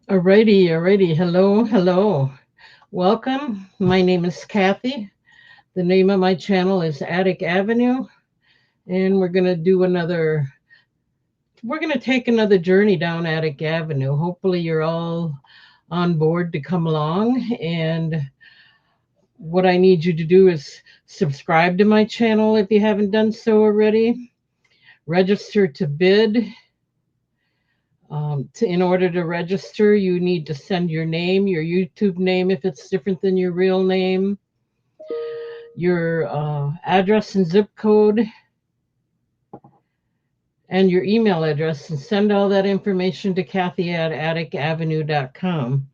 Alrighty. Hello. Welcome. My name is Kathy. The name of my channel is Attic Avenue, and we're gonna take another journey down Attic Avenue. Hopefully, you're all on board to come along. And what I need you to do is subscribe to my channel if you haven't done so already. Register to bid. In order to register, you need to send your name, your YouTube name if it's different than your real name, your address and zip code, and your email address, and send all that information to Kathy at atticavenue.com.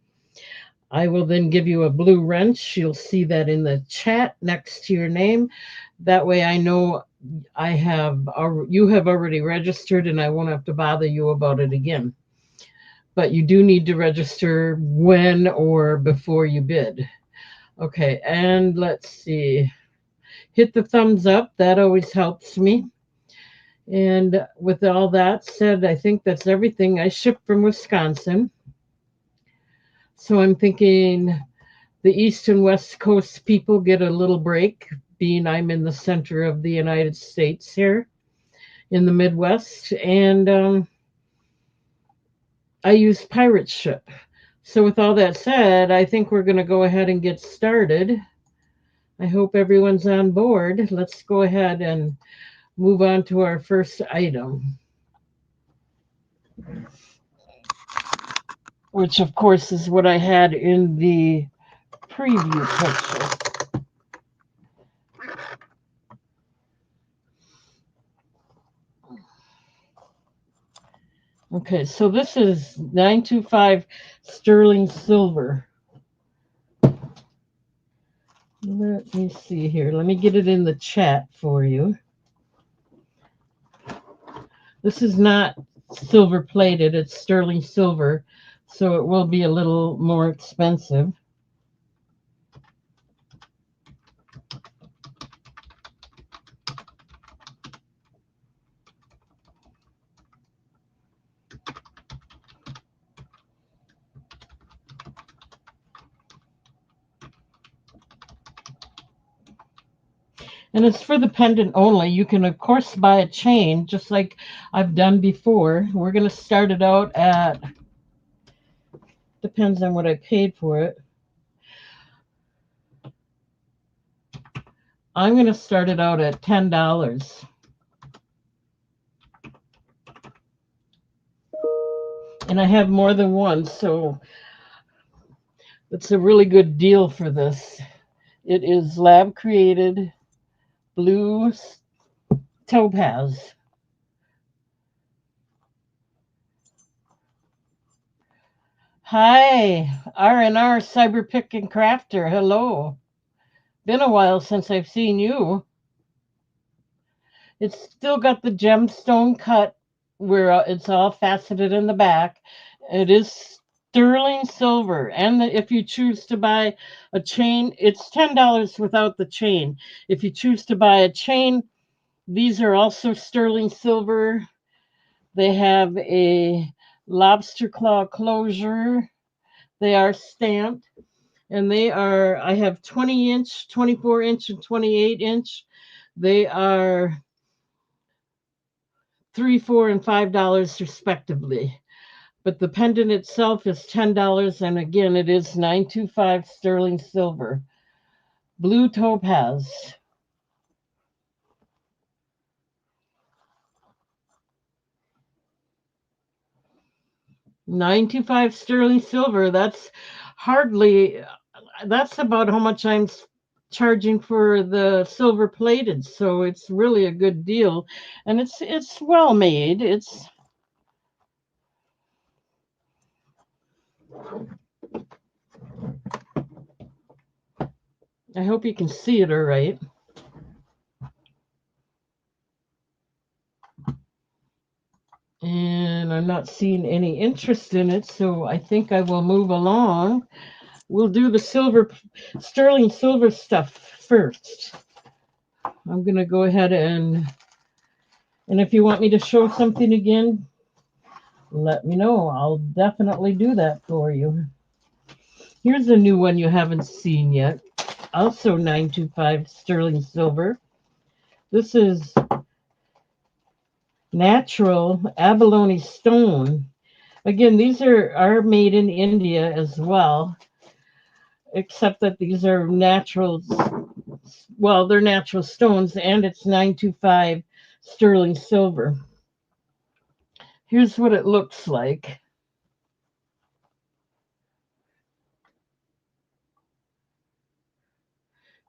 I will then give you a blue wrench. You'll see that in the chat next to your name. That way I know you have already registered and I won't have to bother you about it again. But you do need to register when or before you bid. Okay, and let's see. Hit the thumbs up. That always helps me. And with all that said, I think that's everything. I ship from Wisconsin. So I'm thinking the East and West Coast people get a little break, being I'm in the center of the United States here in the Midwest. And I use Pirate Ship. So, with all that said, I think we're going to go ahead and get started. I hope everyone's on board. Let's go ahead and move on to our first item, which, of course, is what I had in the preview picture. Okay, so this is 925 sterling silver. Let me see here. Let me get it in the chat for you. This is not silver plated, it's sterling silver, so it will be a little more expensive. And it's for the pendant only. You can, of course, buy a chain, just like I've done before. We're going to start it out at, depends on what I paid for it. I'm going to start it out at $10. And I have more than one, so it's a really good deal for this. It is lab created blue topaz. Hi, R&R Cyber Pick and Crafter. Hello. Been a while since I've seen you. It's still got the gemstone cut where it's all faceted in the back. It is sterling silver. And if you choose to buy a chain, it's $10 without the chain. If you choose to buy a chain, these are also sterling silver. They have a lobster claw closure. They are stamped. And I have 20-inch, 24-inch, and 28-inch. They are $3, $4, and $5 respectively. But the pendant itself is $10, and again, it is 925 sterling silver. Blue topaz. 925 sterling silver. That's about how much I'm charging for the silver plated, so it's really a good deal, and it's well made. I hope you can see it all right. And I'm not seeing any interest in it, so I think I will move along. We'll do the sterling silver stuff first. I'm going to go ahead and if you want me to show something again, let me know. I'll definitely do that for you. Here's a new one you haven't seen yet. Also 925 sterling silver. This is natural abalone stone. Again, these are made in India as well, except that these are natural, well, they're natural stones, and it's 925 sterling silver. Here's what it looks like.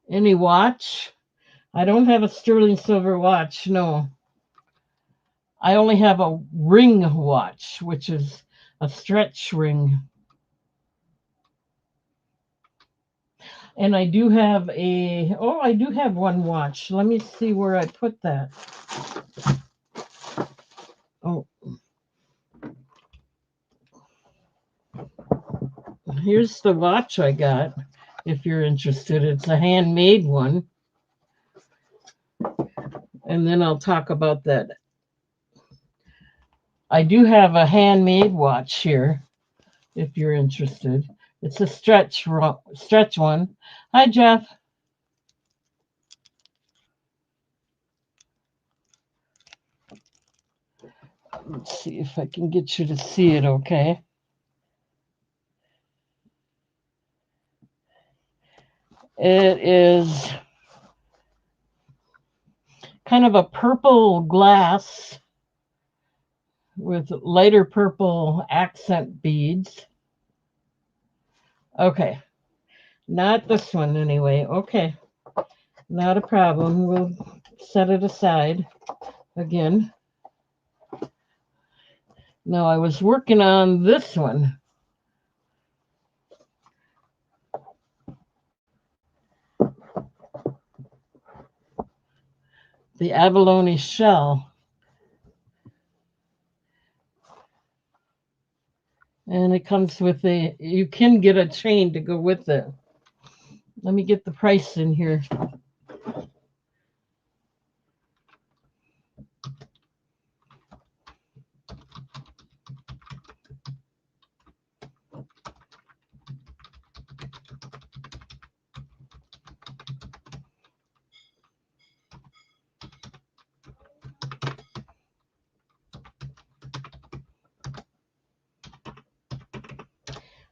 Any watch? I don't have a sterling silver watch, no. I only have a ring watch, which is a stretch ring. And I do have one watch. Let me see where I put that. Oh, here's the watch I got, if you're interested. It's a handmade one. And then I'll talk about that. I do have a handmade watch here, if you're interested. It's a stretch one. Hi, Jeff. Let's see if I can get you to see it okay. It is kind of a purple glass with lighter purple accent beads. Okay, not this one anyway. Okay, not a problem. We'll set it aside again. No, I was working on this one. The abalone shell. And it comes with you can get a chain to go with it. Let me get the price in here.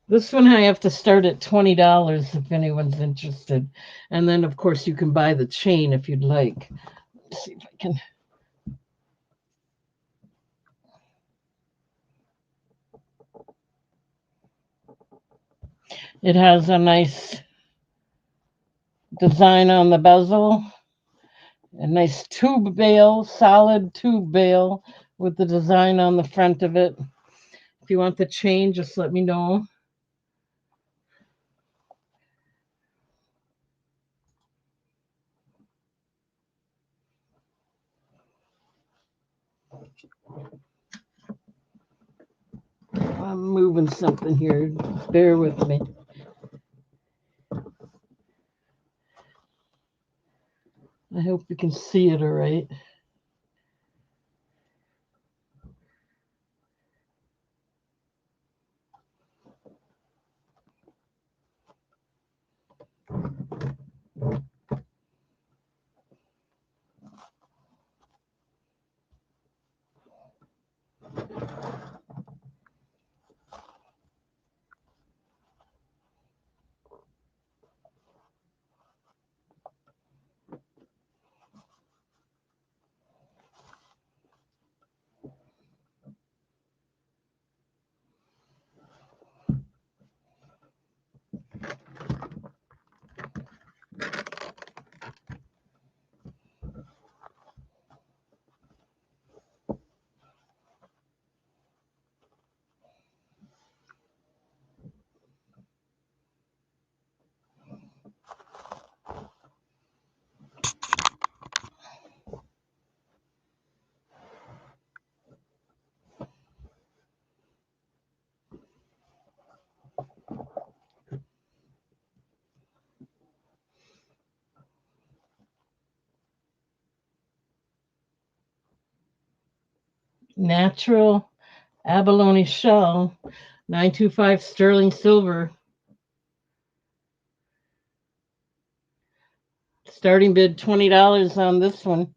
This one I have to start at $20 if anyone's interested. And then, of course, you can buy the chain if you'd like. Let's see if I can. It has a nice design on the bezel, a nice tube bail, solid tube bail with the design on the front of it. If you want the chain, just let me know. I'm moving something here. Bear with me. I hope you can see it all right. Natural Abalone shell, 925 sterling silver. Starting bid $20 on this one.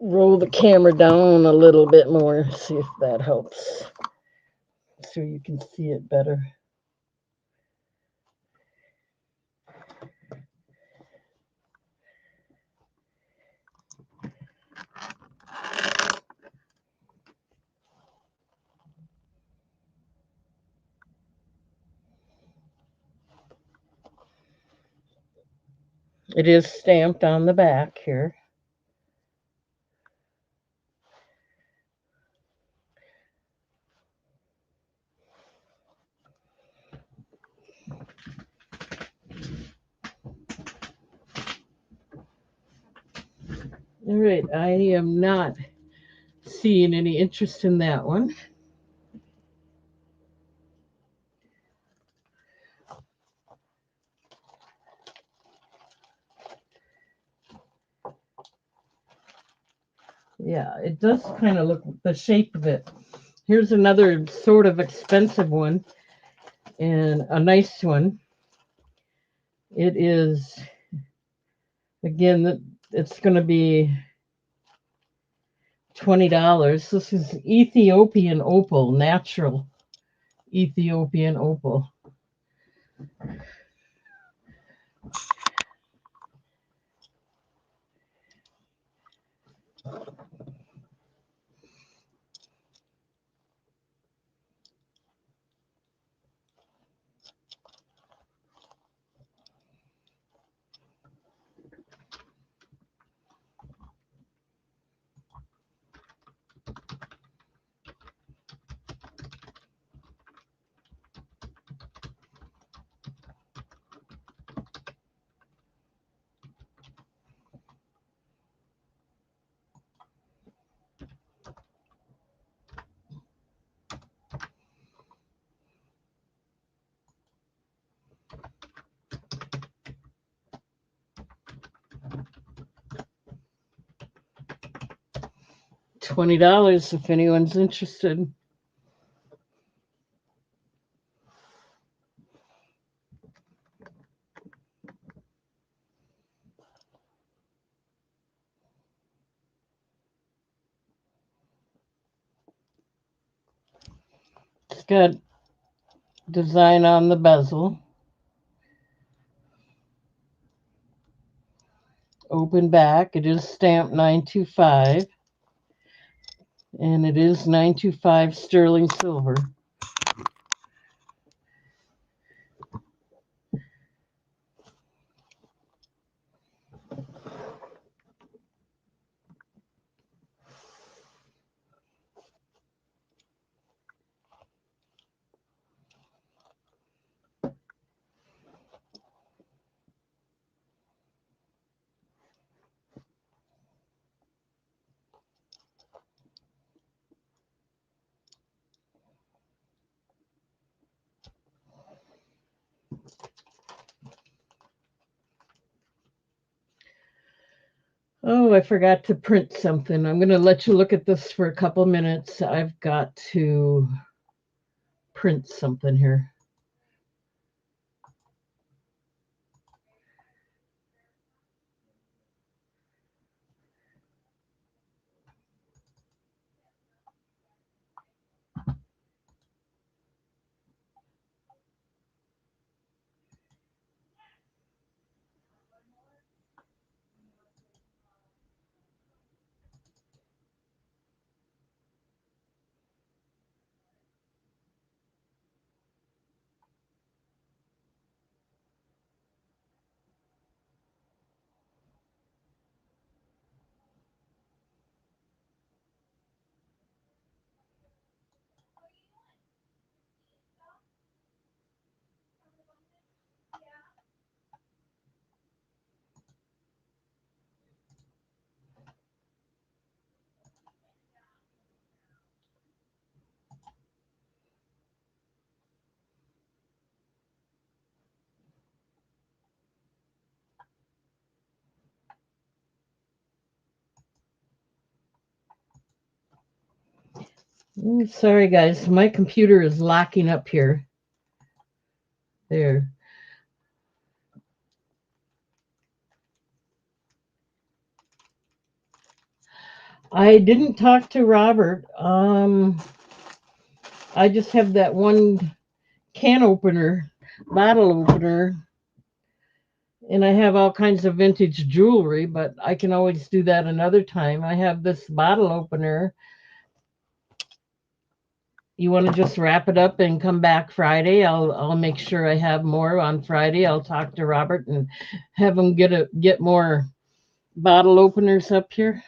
Roll the camera down a little bit more, see if that helps, so you can see it better. It is stamped on the back here. All right, I am not seeing any interest in that one. Yeah, it does kind of look the shape of it. Here's another sort of expensive one and a nice one. It is, again, it's going to be $20. This is Ethiopian opal, natural Ethiopian opal. $20 if anyone's interested. It's got design on the bezel. Open back. It is stamped 925. And it is 925 sterling silver. Oh, I forgot to print something. I'm going to let you look at this for a couple minutes. I've got to print something here. Sorry, guys. My computer is locking up here. There. I didn't talk to Robert. I just have that one can opener, bottle opener, and I have all kinds of vintage jewelry, but I can always do that another time. I have this bottle opener. You want to just wrap it up and come back Friday? I'll make sure I have more on Friday. I'll talk to Robert and have him get more bottle openers up here.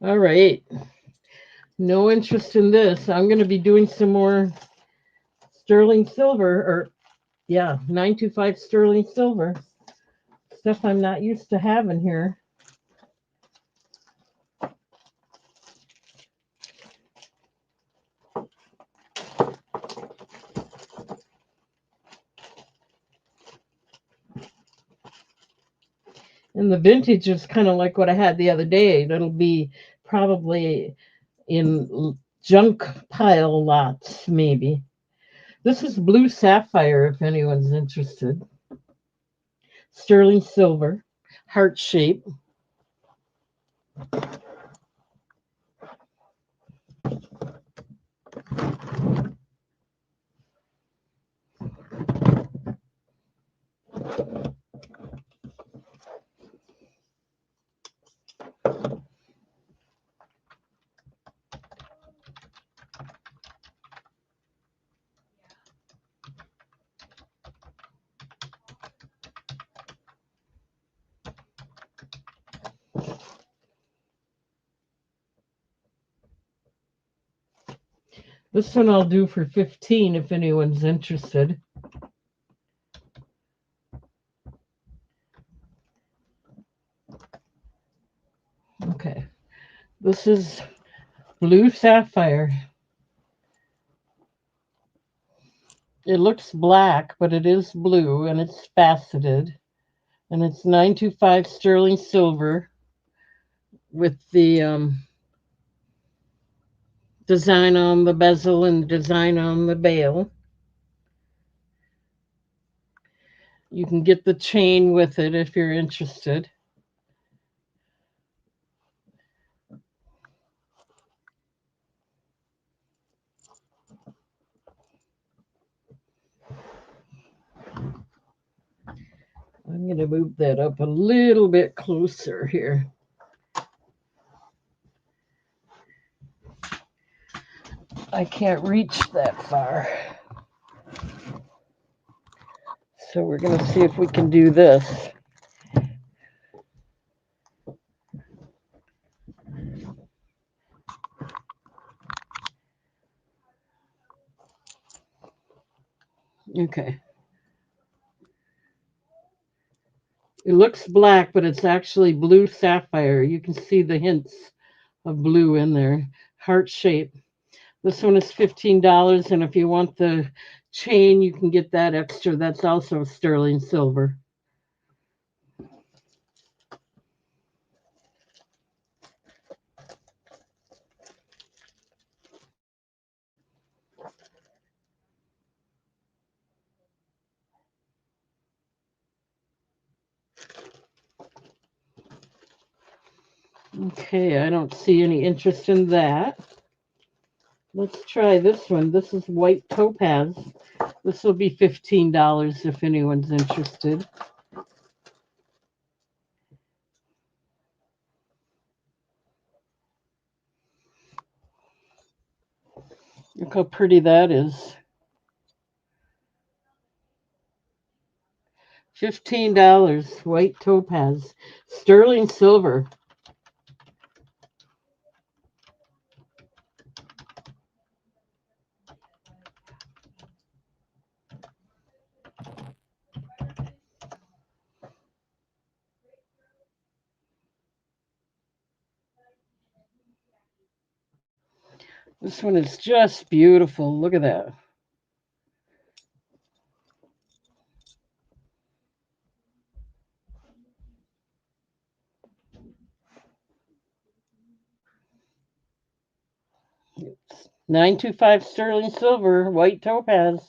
All right. No interest in this. I'm going to be doing some more sterling silver, or yeah, 925 sterling silver. Stuff I'm not used to having here. And the vintage is kind of like what I had the other day. It'll be probably in junk pile lots, maybe. This is blue sapphire, if anyone's interested. Sterling silver, heart shape. This one I'll do for 15 if anyone's interested. Okay. This is blue sapphire. It looks black, but it is blue and it's faceted. And it's 925 sterling silver with the design on the bezel and design on the bail. You can get the chain with it if you're interested. I'm going to move that up a little bit closer here. I can't reach that far. So we're going to see if we can do this. Okay. It looks black, but it's actually blue sapphire. You can see the hints of blue in there. Heart shape. This one is $15, and if you want the chain, you can get that extra. That's also sterling silver. Okay, I don't see any interest in that. Let's try this one. This is white topaz. This will be $15 if anyone's interested. Look how pretty that is. $15, white topaz. Sterling silver. This one is just beautiful. Look at that. It's 925 sterling silver, white topaz.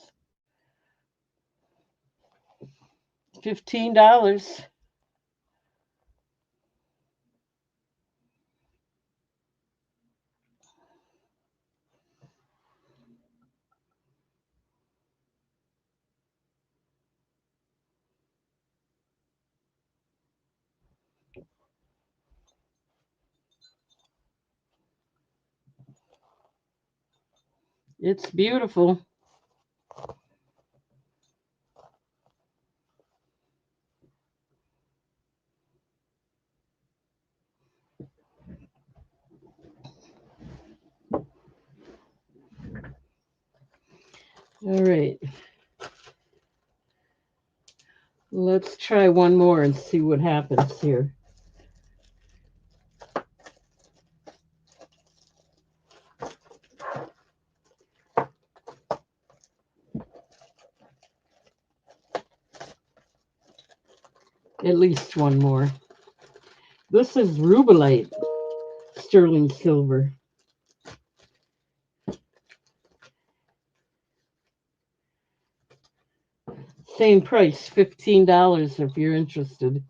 $15. It's beautiful. All right. Let's try one more and see what happens here. At least one more. This is rubellite, sterling silver. Same price, $15 if you're interested.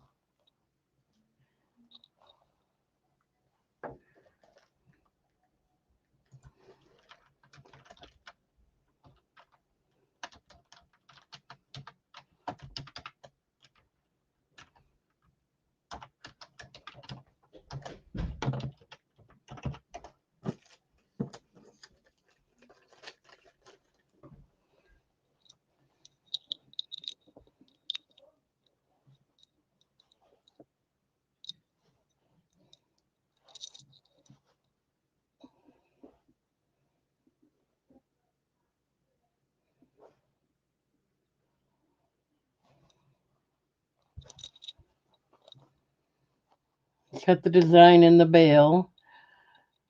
Cut the design in the bail,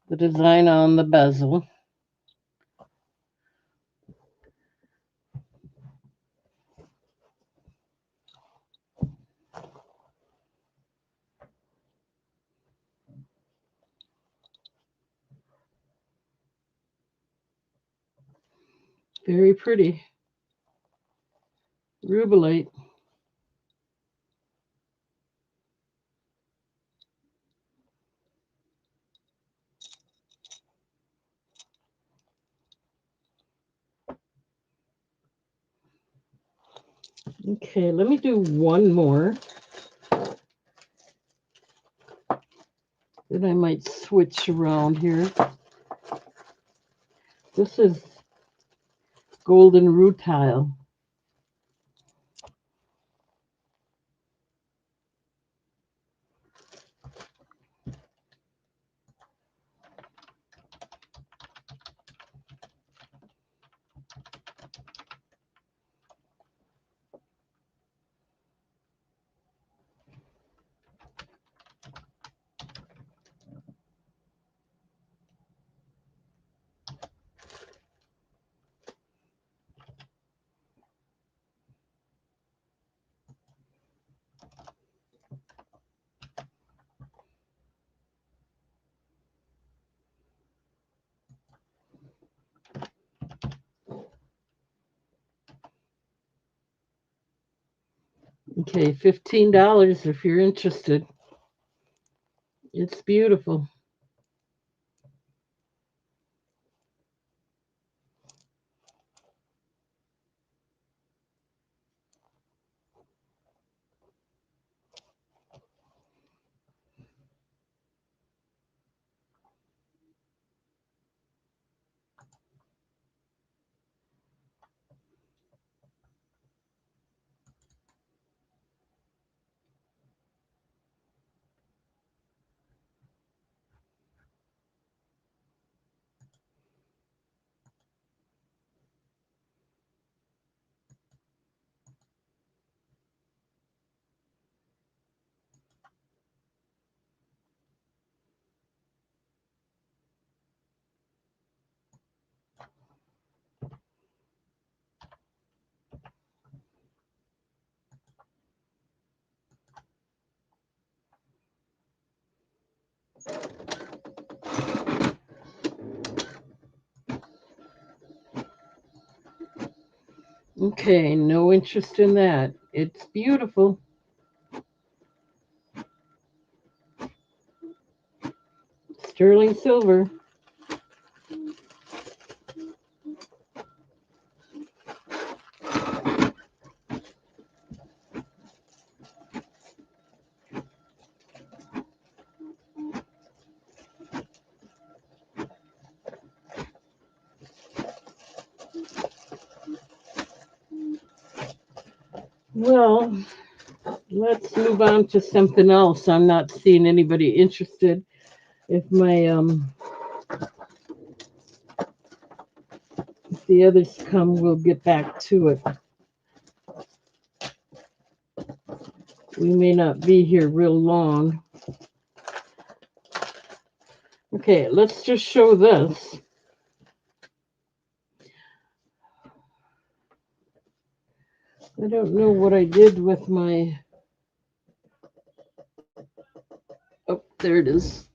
the design on the bezel. Very pretty. Rubellite. Okay, let me do one more. Then I might switch around here. This is golden rutile. Okay, $15 if you're interested. It's beautiful. Okay, no interest in that. It's beautiful. Sterling silver. Well, let's move on to something else. I'm not seeing anybody interested. If if the others come, we'll get back to it. We may not be here real long. Okay, let's just show this. I don't know what I did with my. Oh, there it is.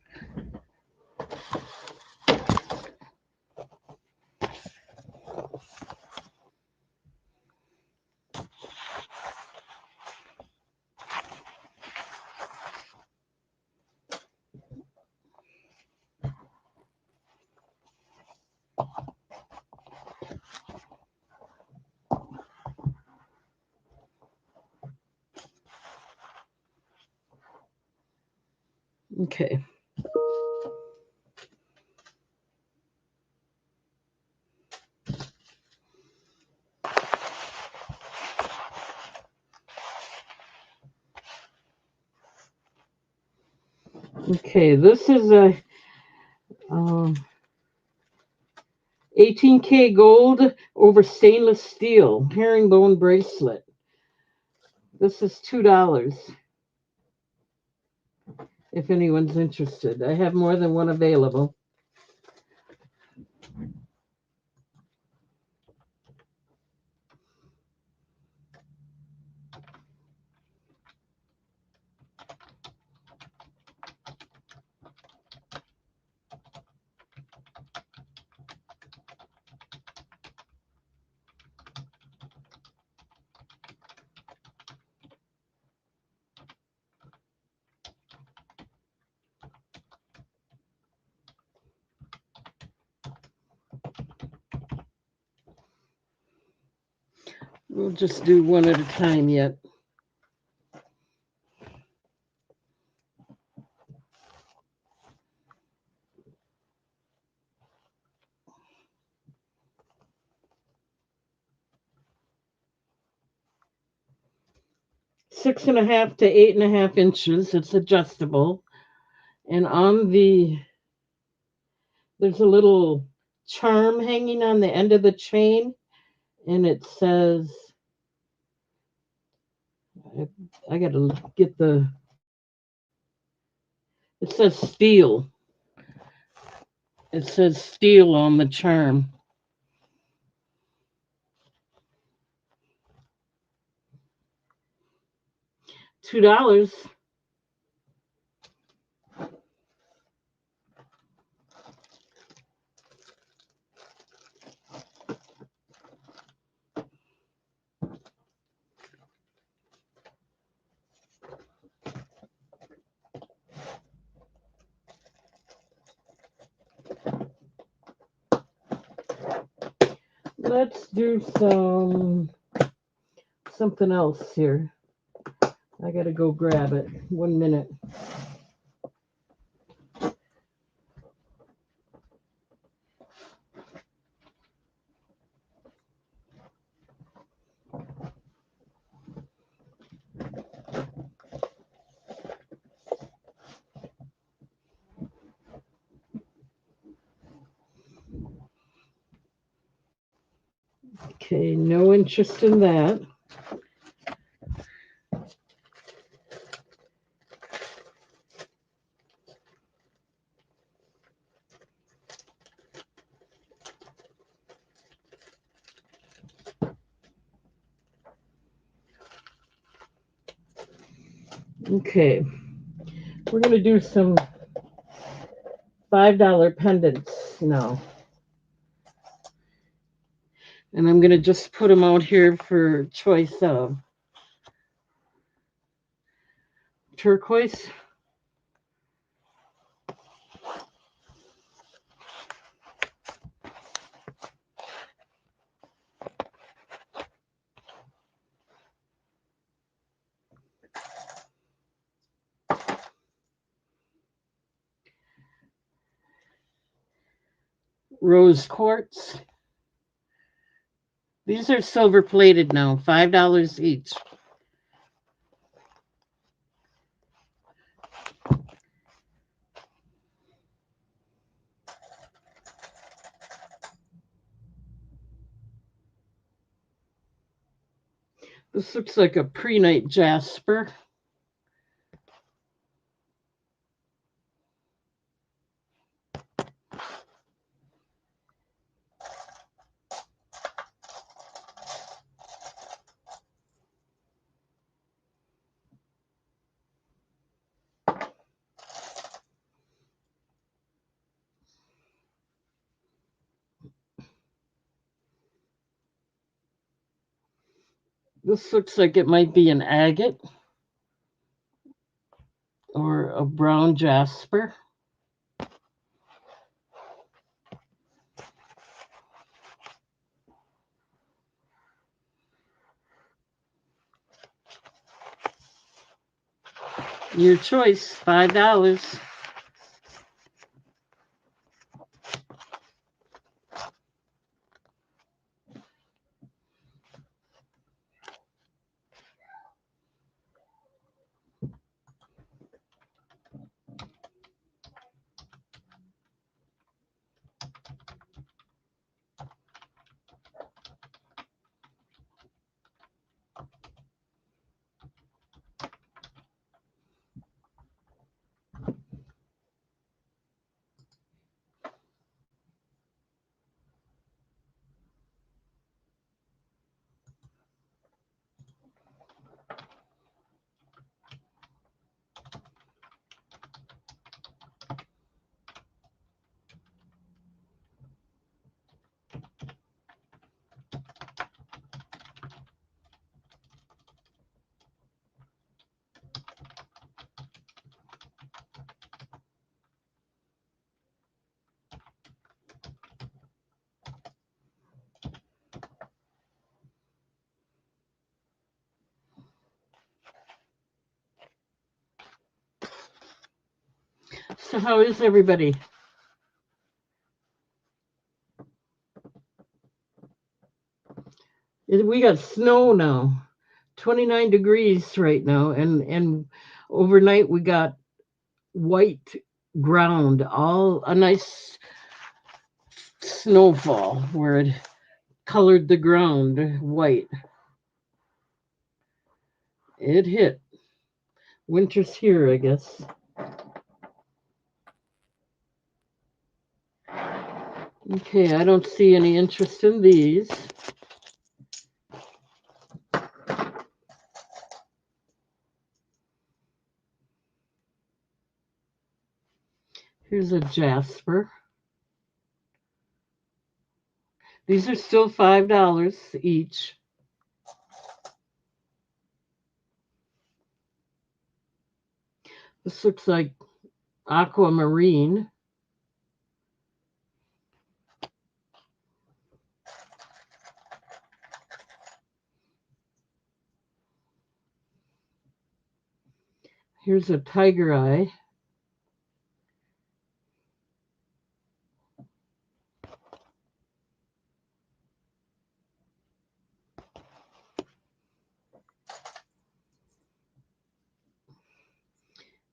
Okay. Okay, this is a 18K gold over stainless steel herringbone bracelet. This is $2 if anyone's interested. I have more than one available. We'll just do one at a time yet. Six and a half to 8.5 inches. It's adjustable. And there's a little charm hanging on the end of the chain. And it says, I got to get it says steel. It says steel on the charm. $2. Let's do something else here. I gotta go grab it. 1 minute. Okay, no interest in that. Okay, we're gonna do some $5 pendants now. And I'm going to just put them out here for choice of turquoise. Rose quartz. These are silver plated now, $5 each. This looks like a prehnite jasper. This looks like it might be an agate or a brown jasper. Your choice, $5. So how is everybody? We got snow now, 29 degrees right now, and overnight we got white ground, all a nice snowfall where it colored the ground white. It hit. Winter's here, I guess. Okay, I don't see any interest in these. Here's a jasper. These are still $5 each. This looks like aquamarine. Here's a tiger eye.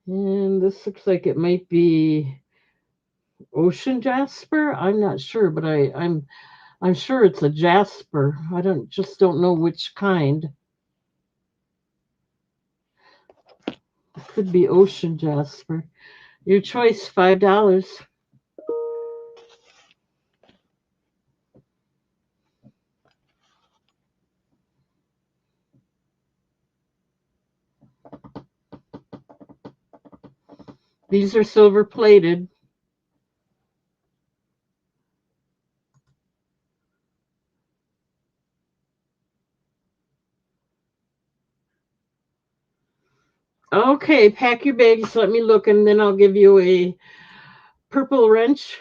And this looks like it might be ocean jasper. I'm not sure, but I'm sure it's a jasper. I don't know which kind. It could be ocean jasper. Your choice, $5. These are silver plated. Okay, pack your bags. Let me look, and then I'll give you a purple wrench.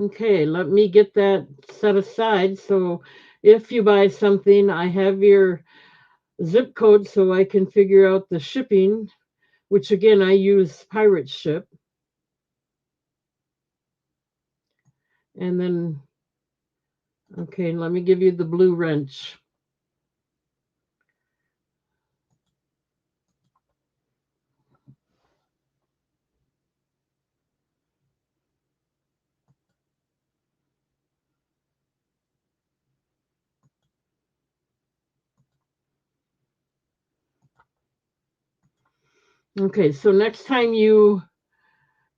Okay, let me get that set aside. So if you buy something, I have your zip code so I can figure out the shipping, which again, I use Pirate Ship. And then, okay, let me give you the blue wrench. Okay, so next time you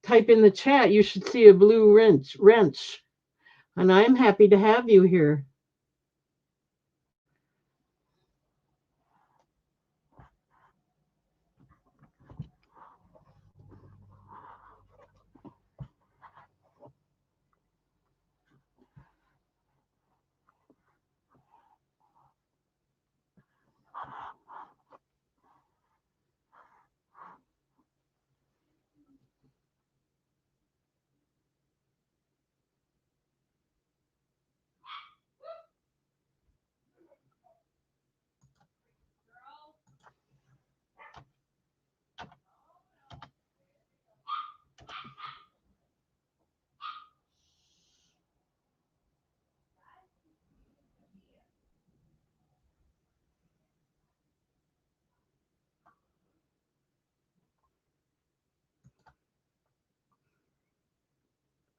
type in the chat, you should see a blue wrench. And I'm happy to have you here.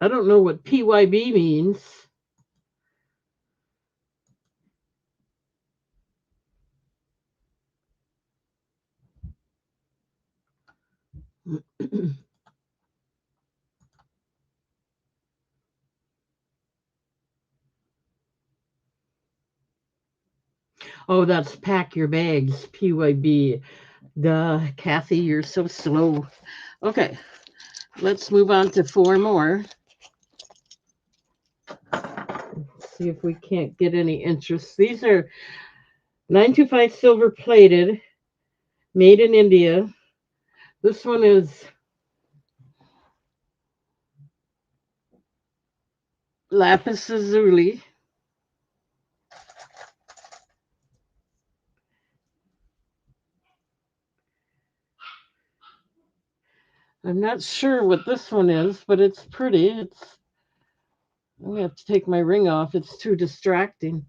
I don't know what PYB means. Oh, that's pack your bags, PYB. Duh, Kathy, you're so slow. Okay, let's move on to four more. Let's see if we can't get any interest. These are 925 silver plated, made in India. This one is lapis lazuli. I'm not sure what this one is, but it's pretty. I'm gonna have to take my ring off. It's too distracting.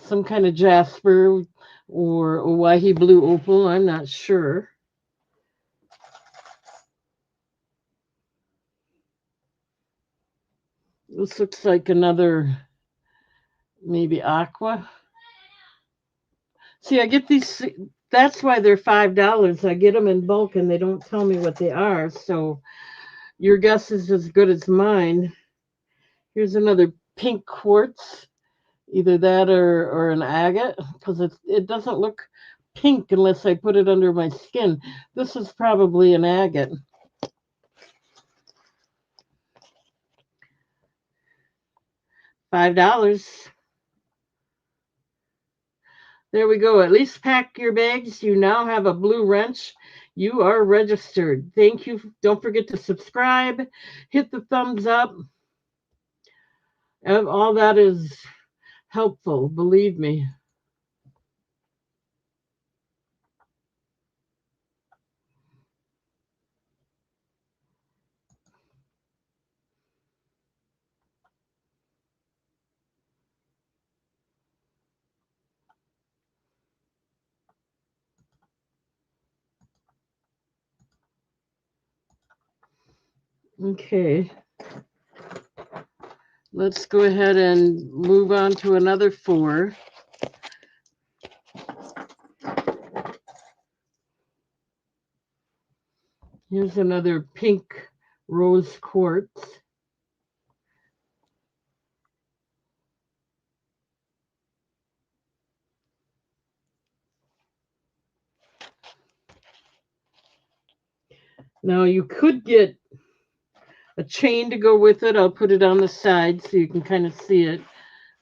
Some kind of jasper or Oahe blue opal. I'm not sure. This looks like another maybe aqua. See, I get these. That's why they're $5. I get them in bulk, and they don't tell me what they are. So your guess is as good as mine. Here's another pink quartz, either that or an agate, because it doesn't look pink unless I put it under my skin. This is probably an agate. $5. There we go. At least pack your bags. You now have a blue wrench. You are registered. Thank you. Don't forget to subscribe, hit the thumbs up. All that is helpful, believe me. Okay. Let's go ahead and move on to another four. Here's another pink rose quartz. Now you could get a chain to go with it. I'll put it on the side so you can kind of see it.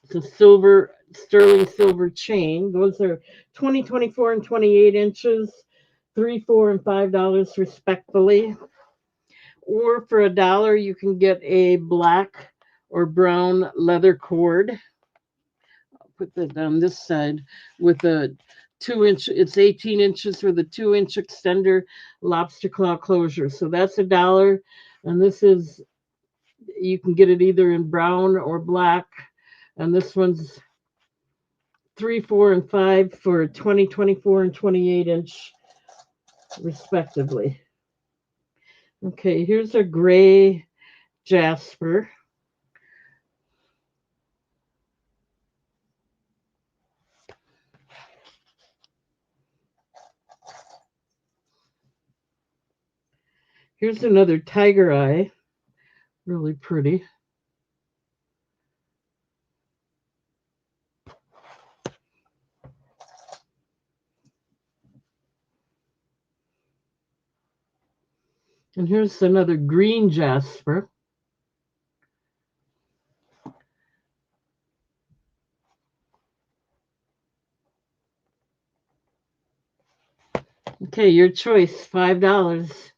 It's a silver, sterling silver chain. Those are 20, 24, and 28 inches, $3, $4, and $5 respectfully. Or for $1, you can get a black or brown leather cord. I'll put that on this side with a 2 inch. It's 18 inches with a 2 inch extender lobster claw closure. So that's $1, and this is, you can get it either in brown or black, and this one's 3, 4, and 5 for 20, 24, and 28 inch respectively. Okay, here's a gray jasper. Here's another tiger eye, really pretty. And here's another green jasper. Okay, your choice, $5.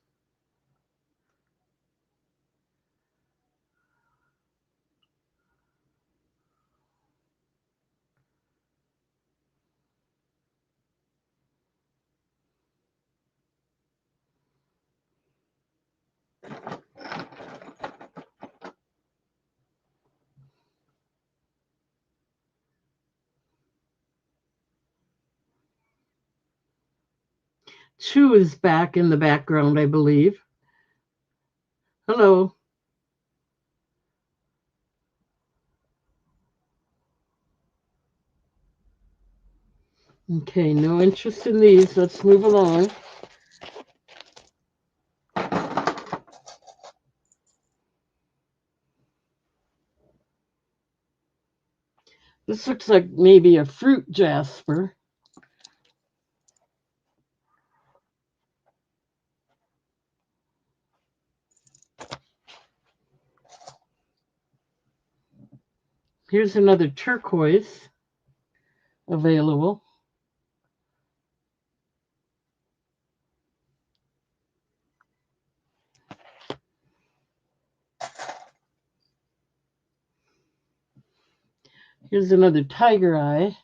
Chew is back in the background, I believe. Hello. Okay, no interest in these. Let's move along. This looks like maybe a fruit jasper. Here's another turquoise available. Here's another tiger eye.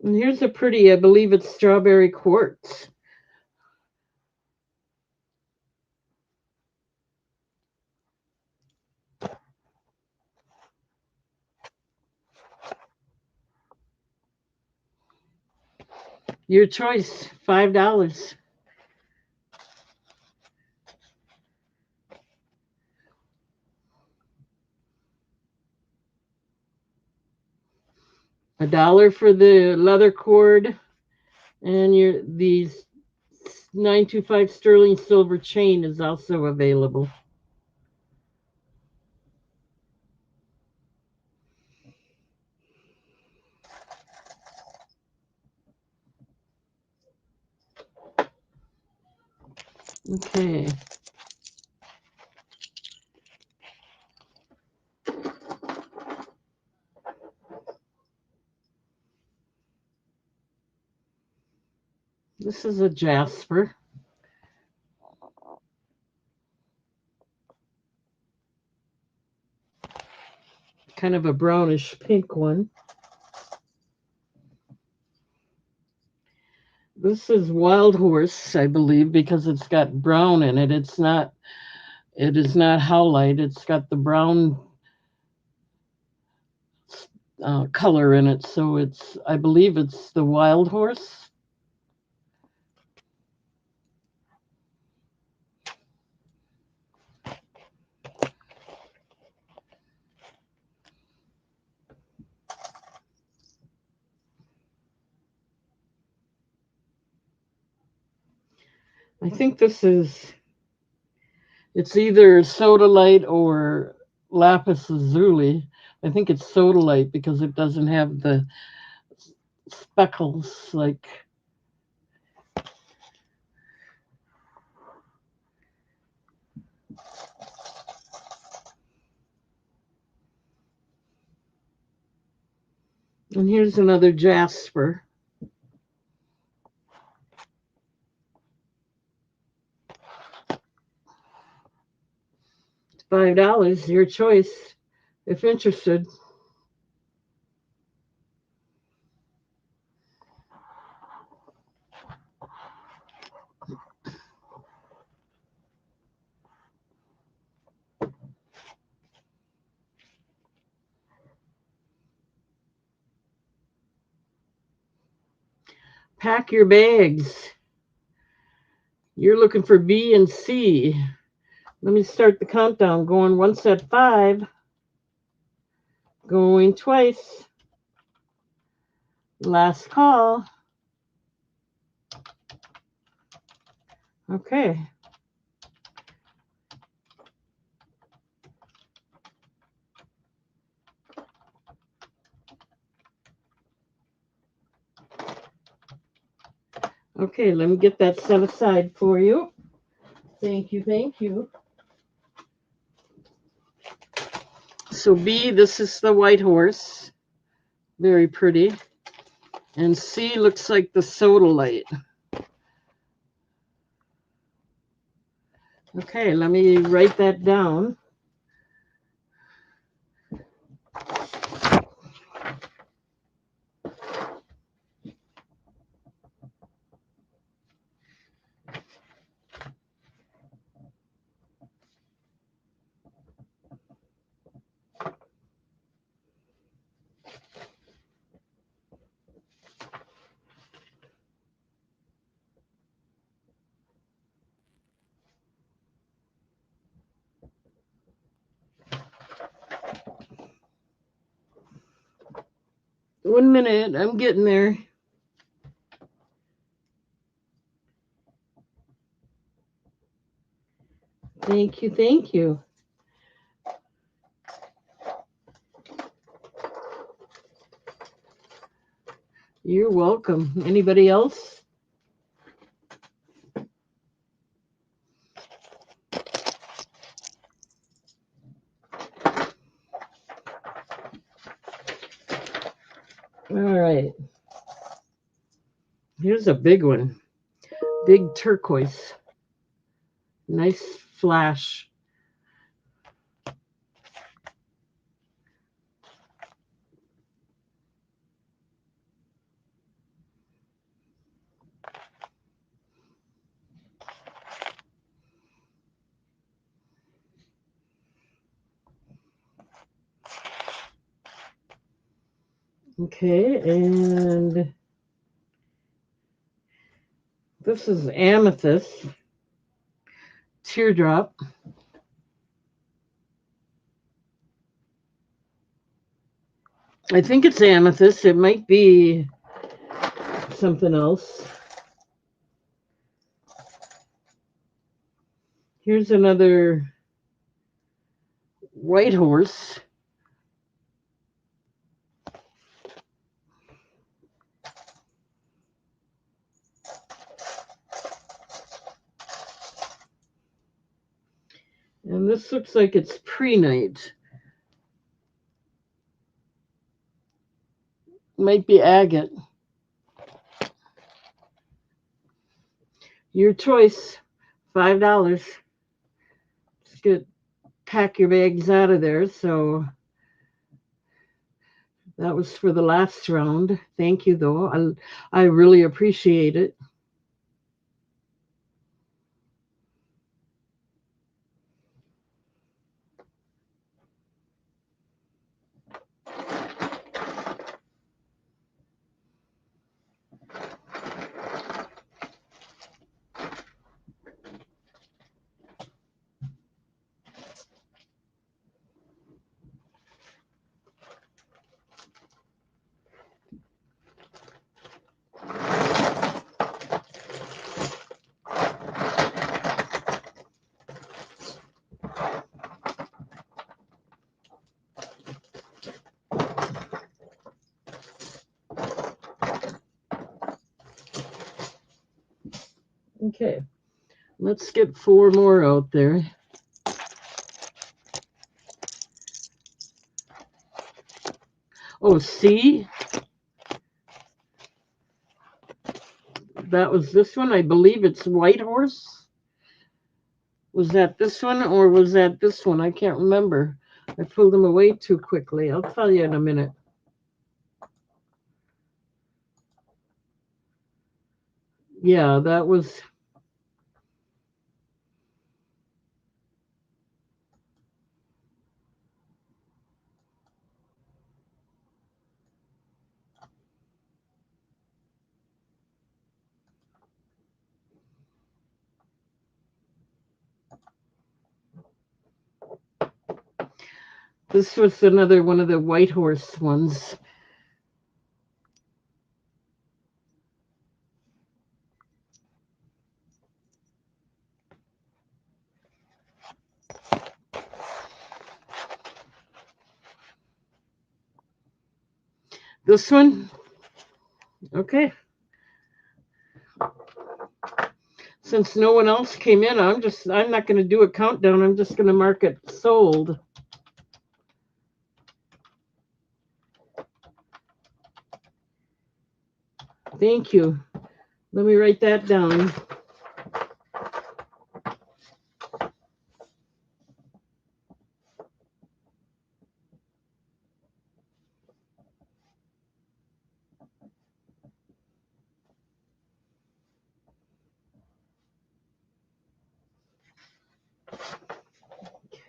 And here's a pretty, I believe it's strawberry quartz. Your choice, $5. $1 for the leather cord, and these 925 sterling silver chain is also available. Okay. This is a jasper. Kind of a brownish pink one. This is wild horse, I believe, because it's got brown in it. It is not howlite. It's got the brown color in it. So I believe it's the wild horse. I think it's either sodalite or lapis lazuli. I think it's sodalite because it doesn't have the speckles, like. And here's another jasper. $5, your choice, if interested. Pack your bags. You're looking for B and C. Let me start the countdown. Going once at 5. Going twice. Last call. Okay. Okay, let me get that set aside for you. Thank you, thank you. So B, this is the white horse. Very pretty. And C looks like the sodalite. Okay, let me write that down. One minute, I'm getting there. Thank you, thank you. You're welcome. Anybody else? All right. Here's a big one. Big turquoise. Nice flash. Okay, and this is amethyst. Teardrop. I think it's amethyst. It might be something else. Here's another white horse. And this looks like it's prehnite. Might be agate. Your choice. $5. Let's pack your bags out of there. So that was for the last round. Thank you, though. I really appreciate it. Okay, let's get 4 more out there. Oh, C. That was this one. I believe it's White Horse. Was that this one or was that this one? I can't remember. I pulled them away too quickly. I'll tell you in a minute. Yeah, that was. This was another one of the White Horse ones. This one, okay. Since no one else came in, I'm not going to do a countdown. I'm just going to mark it sold. Thank you. Let me write that down.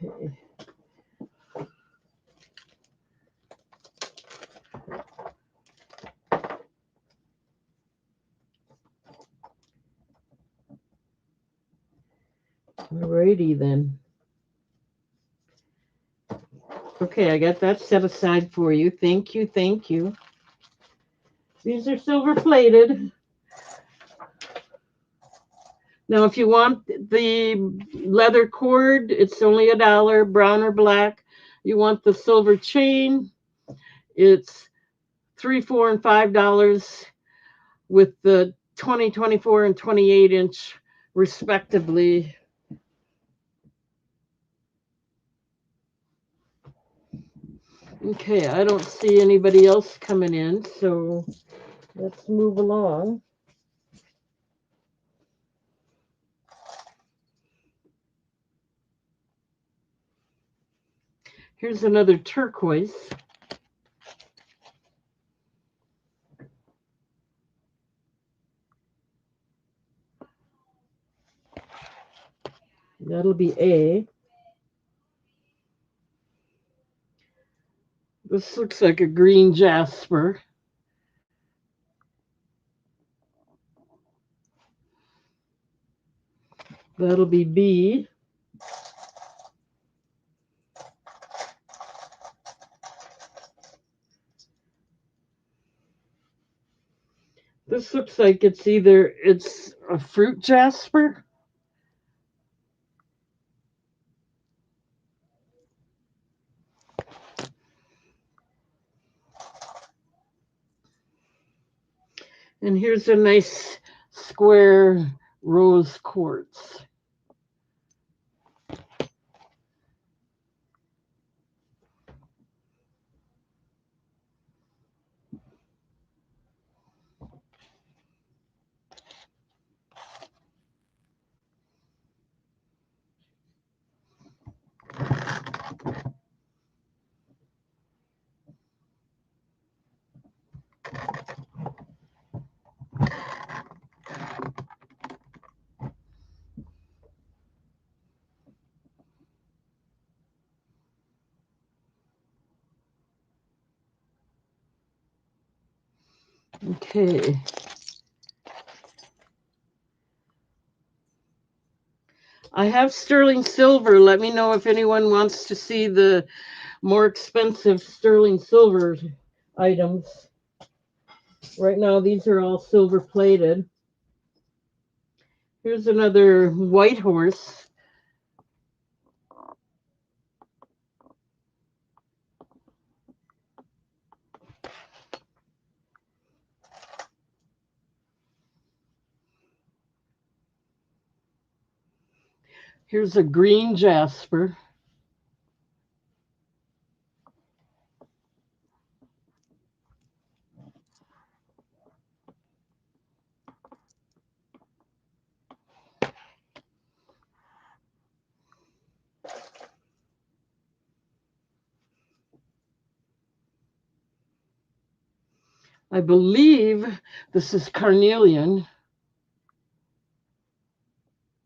Okay. Alrighty then. Okay, I got that set aside for you. Thank you, thank you. These are silver plated. Now, if you want the leather cord, it's only $1, brown or black. You want the silver chain, it's $3, $4, and $5 with the 20, 24, and 28-inch respectively. Okay, I don't see anybody else coming in, so let's move along. Here's another turquoise. That'll be A. This looks like a green jasper. That'll be B. This looks like it's a fruit jasper. And here's a nice square rose quartz. Okay. I have sterling silver. Let me know if anyone wants to see the more expensive sterling silver items. Right now, these are all silver plated. Here's another White Horse. Here's a green jasper. I believe this is carnelian.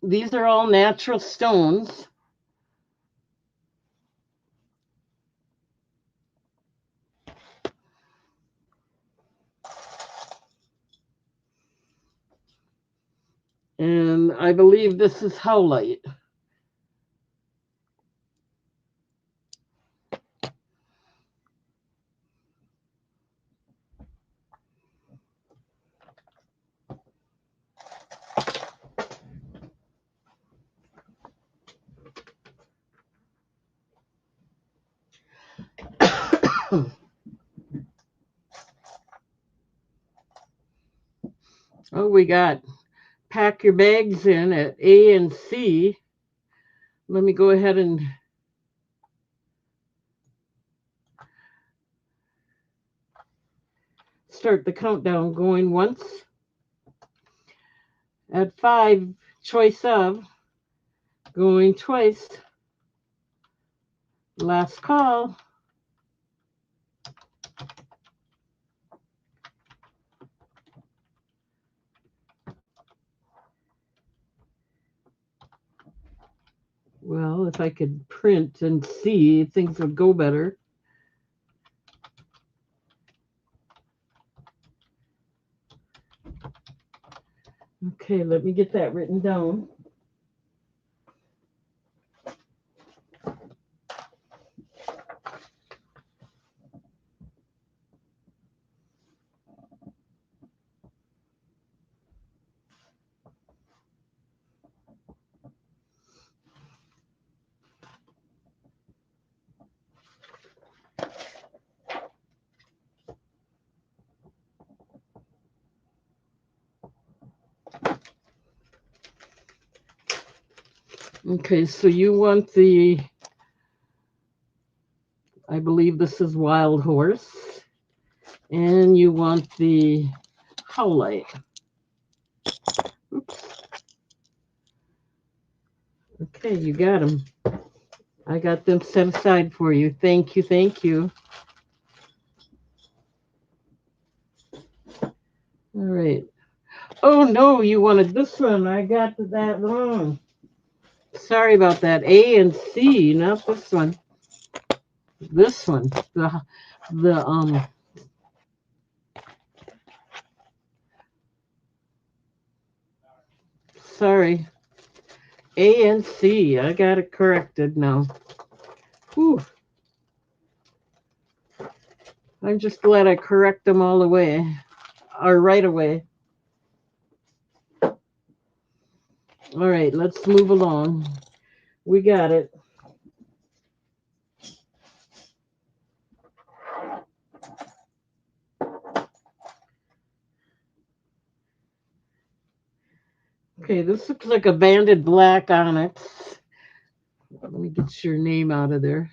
These are all natural stones. And I believe this is howlite. Oh, we got pack your bags in at A and C. Let me go ahead and start the countdown going once. At 5, choice of, going twice. Last call. Well, if I could print and see, things would go better. Okay, let me get that written down. Okay, so you want the, I believe this is wild horse, and you want the howlite. Oops. Okay, you got them. I got them set aside for you. Thank you, thank you. All right. Oh no, you wanted this one. I got that wrong. Sorry about that. A and C, not this one. This one. The sorry. A and C. I got it corrected now. Whew. I'm just glad I correct them all the way. Or right away. All right, let's move along. We got it. Okay, this looks like a banded black onyx. Let me get your name out of there.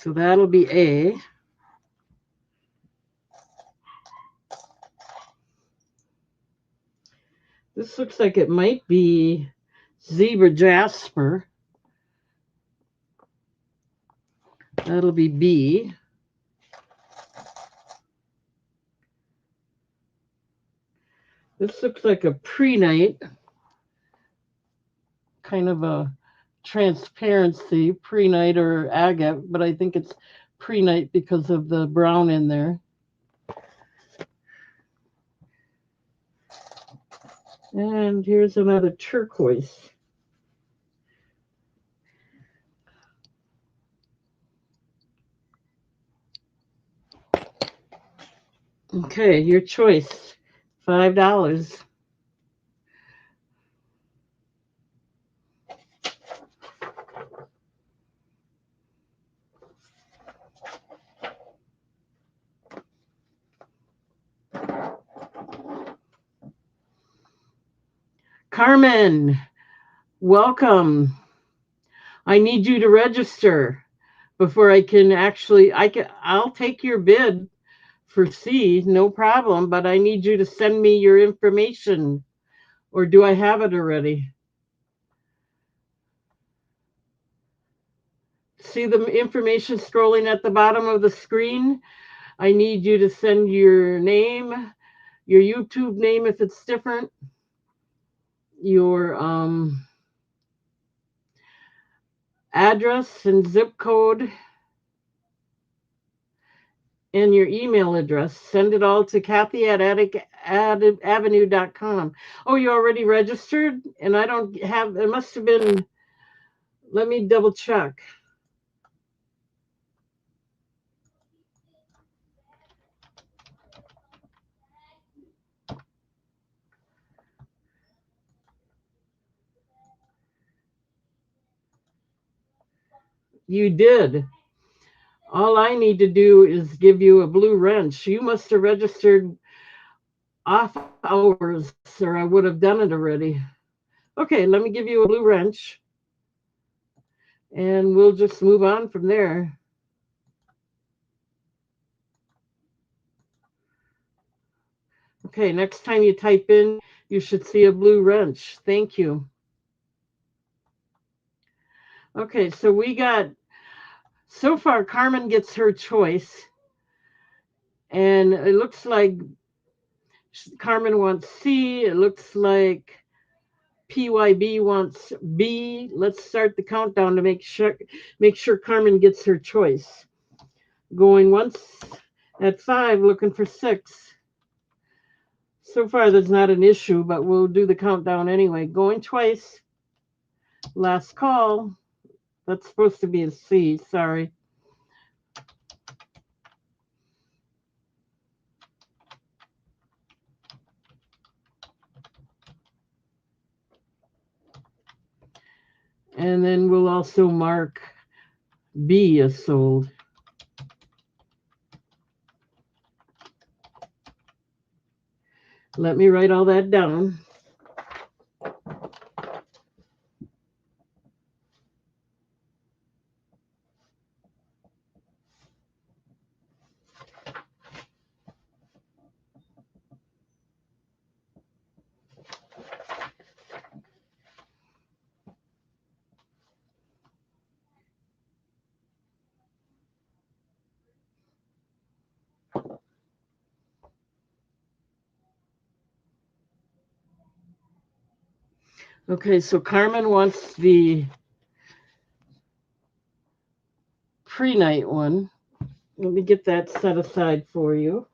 So that'll be A. This looks like it might be zebra jasper. That'll be B. This looks like a prehnite, kind of a transparency, prehnite or agate, but I think it's prehnite because of the brown in there. And here's another turquoise. Okay, your choice. $5. Carmen, welcome. I need you to register before I can actually, I'll take your bid for C, no problem, but I need you to send me your information. Or do I have it already? See the information scrolling at the bottom of the screen? I need you to send your name, your YouTube name if it's different, your address and zip code, and your email address. Send it all to Kathy at atticavenue.com. Oh, you already registered? And I don't have, it must have been, let me double check. You did. All I need to do is give you a blue wrench. You must have registered off hours, or I would have done it already. Okay, let me give you a blue wrench, and we'll just move on from there. Okay, next time you type in, you should see a blue wrench. Thank you. Okay, so we got, so far, Carmen gets her choice, and it looks like Carmen wants C. It looks like PYB wants B. Let's start the countdown to make sure Carmen gets her choice. Going once at 5, looking for 6. So far, there's not an issue, but we'll do the countdown anyway. Going twice. Last call. That's supposed to be a C. Sorry. And then we'll also mark B as sold. Let me write all that down. Okay, so Carmen wants the pre-night one. Let me get that set aside for you.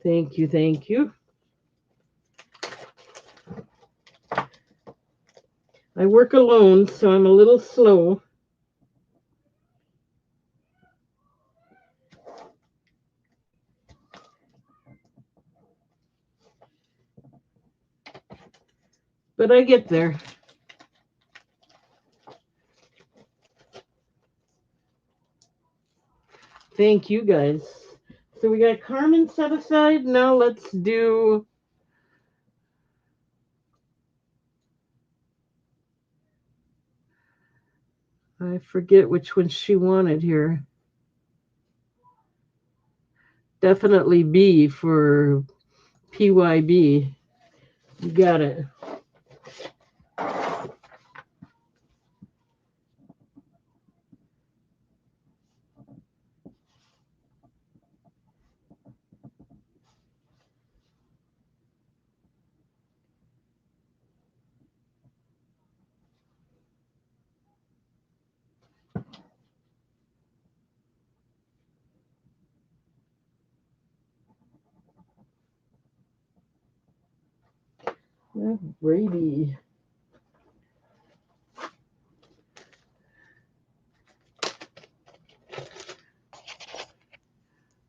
Thank you, thank you. I work alone, so I'm a little slow. But I get there. Thank you, guys. So we got Carmen set aside. Now let's do... I forget which one she wanted here. Definitely B for PYB. You got it. Brady.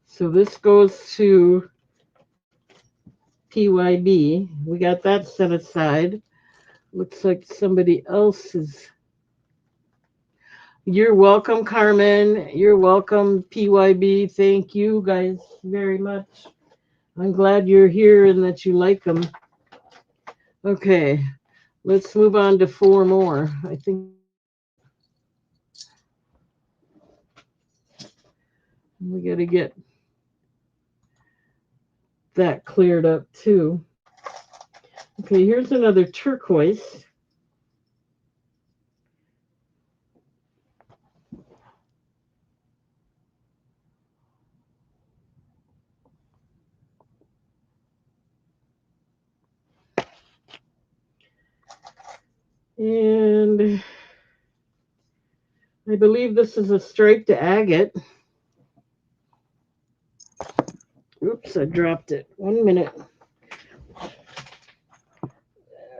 So this goes to PYB. We got that set aside. Looks like somebody else is... You're welcome, Carmen. You're welcome, PYB. Thank you guys very much. I'm glad you're here and that you like them. Okay, let's move on to 4 more. I think we got to get that cleared up too. Okay, here's another turquoise. And I believe this is a striped agate. Oops, I dropped it. 1 minute.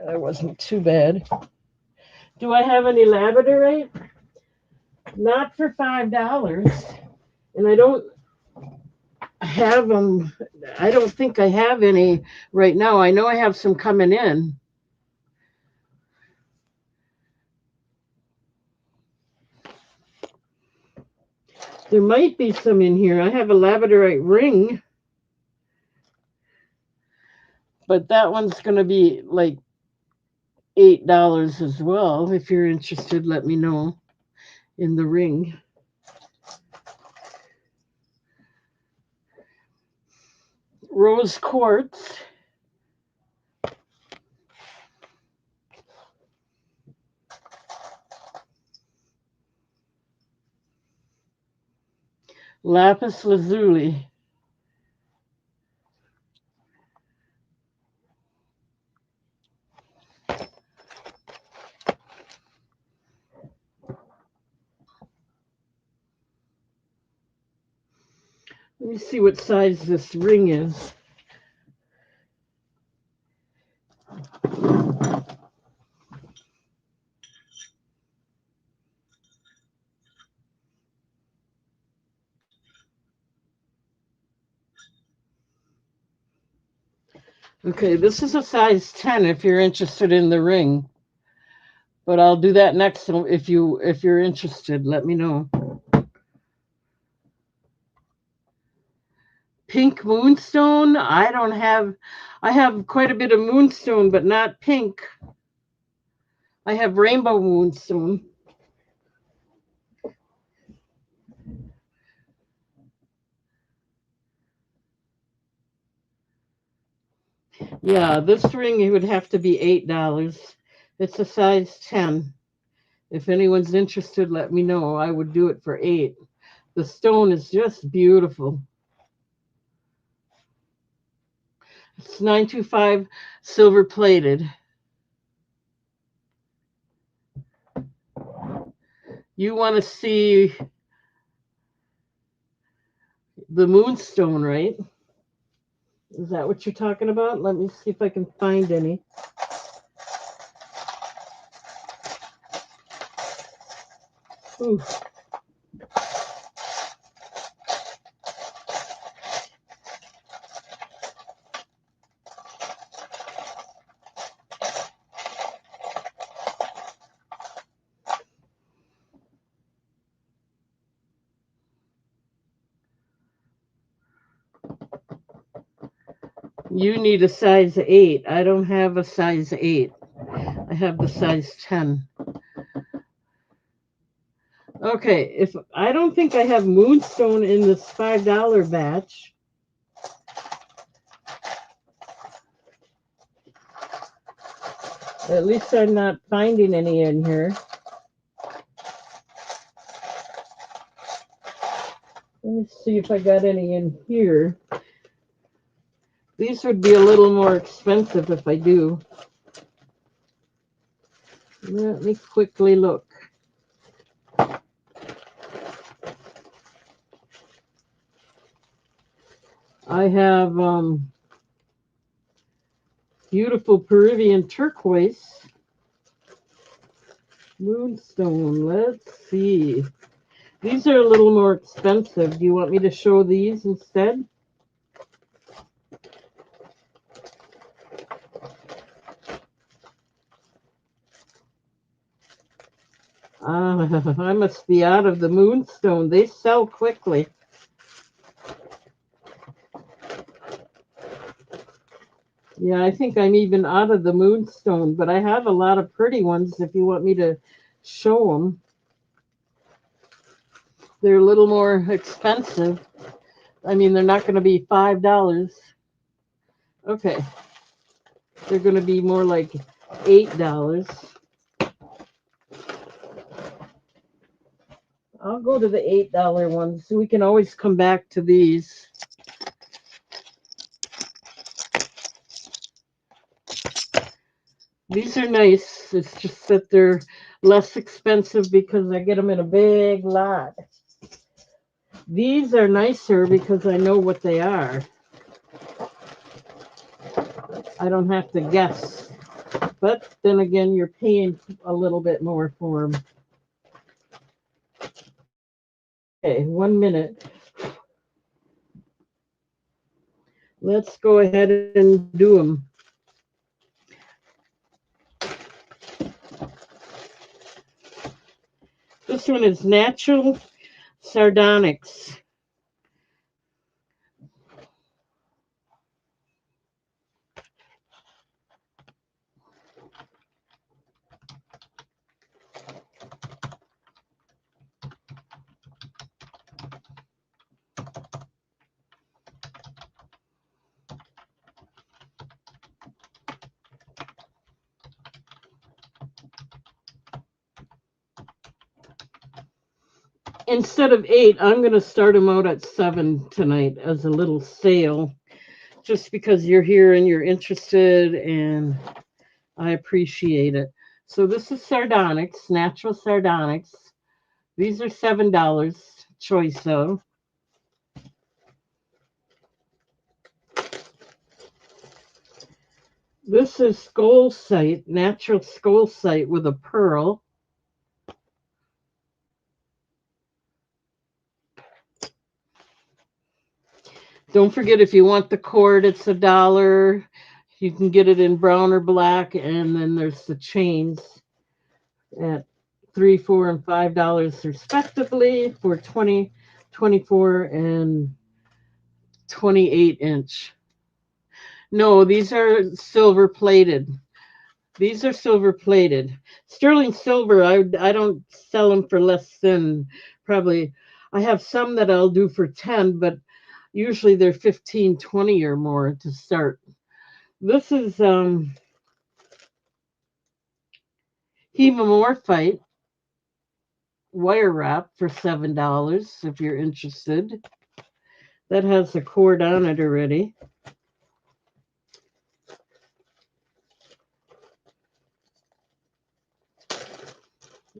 That wasn't too bad. Do I have any labradorite? Not for $5. And I don't have them. I don't think I have any right now. I know I have some coming in. There might be some in here. I have a labradorite ring, but that one's going to be like $8 as well. If you're interested, let me know in the ring. Rose quartz. Lapis lazuli. Let me see what size this ring is. Okay, this is a size 10 if you're interested in the ring. But I'll do that next if you're interested, let me know. Pink moonstone, I have quite a bit of moonstone, but not pink. I have rainbow moonstone. Yeah, this ring would have to be $8. It's a size 10. If anyone's interested, let me know. I would do it for 8. The stone is just beautiful. It's 925 silver plated. You want to see the moonstone, right? Is that what you're talking about? Let me see if I can find any. Ooh. You need a size 8. I don't have a size 8. I have the size 10. Okay, if I don't think I have moonstone in this $5 batch. At least I'm not finding any in here. Let me see if I got any in here. These would be a little more expensive if I do. Let me quickly look. I have beautiful Peruvian turquoise. Moonstone, let's see. These are a little more expensive. Do you want me to show these instead? I must be out of the moonstone. They sell quickly. Yeah, I think I'm even out of the moonstone, but I have a lot of pretty ones if you want me to show them. They're a little more expensive. I mean, they're not going to be $5. Okay, they're going to be more like $8. I'll go to the $8 ones. We can always come back to these. These are nice. It's just that they're less expensive because I get them in a big lot. These are nicer because I know what they are. I don't have to guess. But then again, you're paying a little bit more for them. Okay, 1 minute. Let's go ahead and do them. This one is natural sardonyx. Instead of 8, I'm going to start them out at 7 tonight as a little sale, just because you're here and you're interested, and I appreciate it. So this is sardonyx, natural sardonyx. These are $7 choice of. This is Skolcite, natural Skolcite with a pearl. Don't forget, if you want the cord, it's $1. You can get it in brown or black, and then there's the chains at $3, $4, and $5 respectively for 20, 24, and 28 inch. No, these are silver plated. These are silver plated. Sterling silver, I don't sell them for less than probably. I have some that I'll do for 10, but usually they're 15, 20 or more to start. This is hemamorphite wire wrap for $7 if you're interested. That has a cord on it already.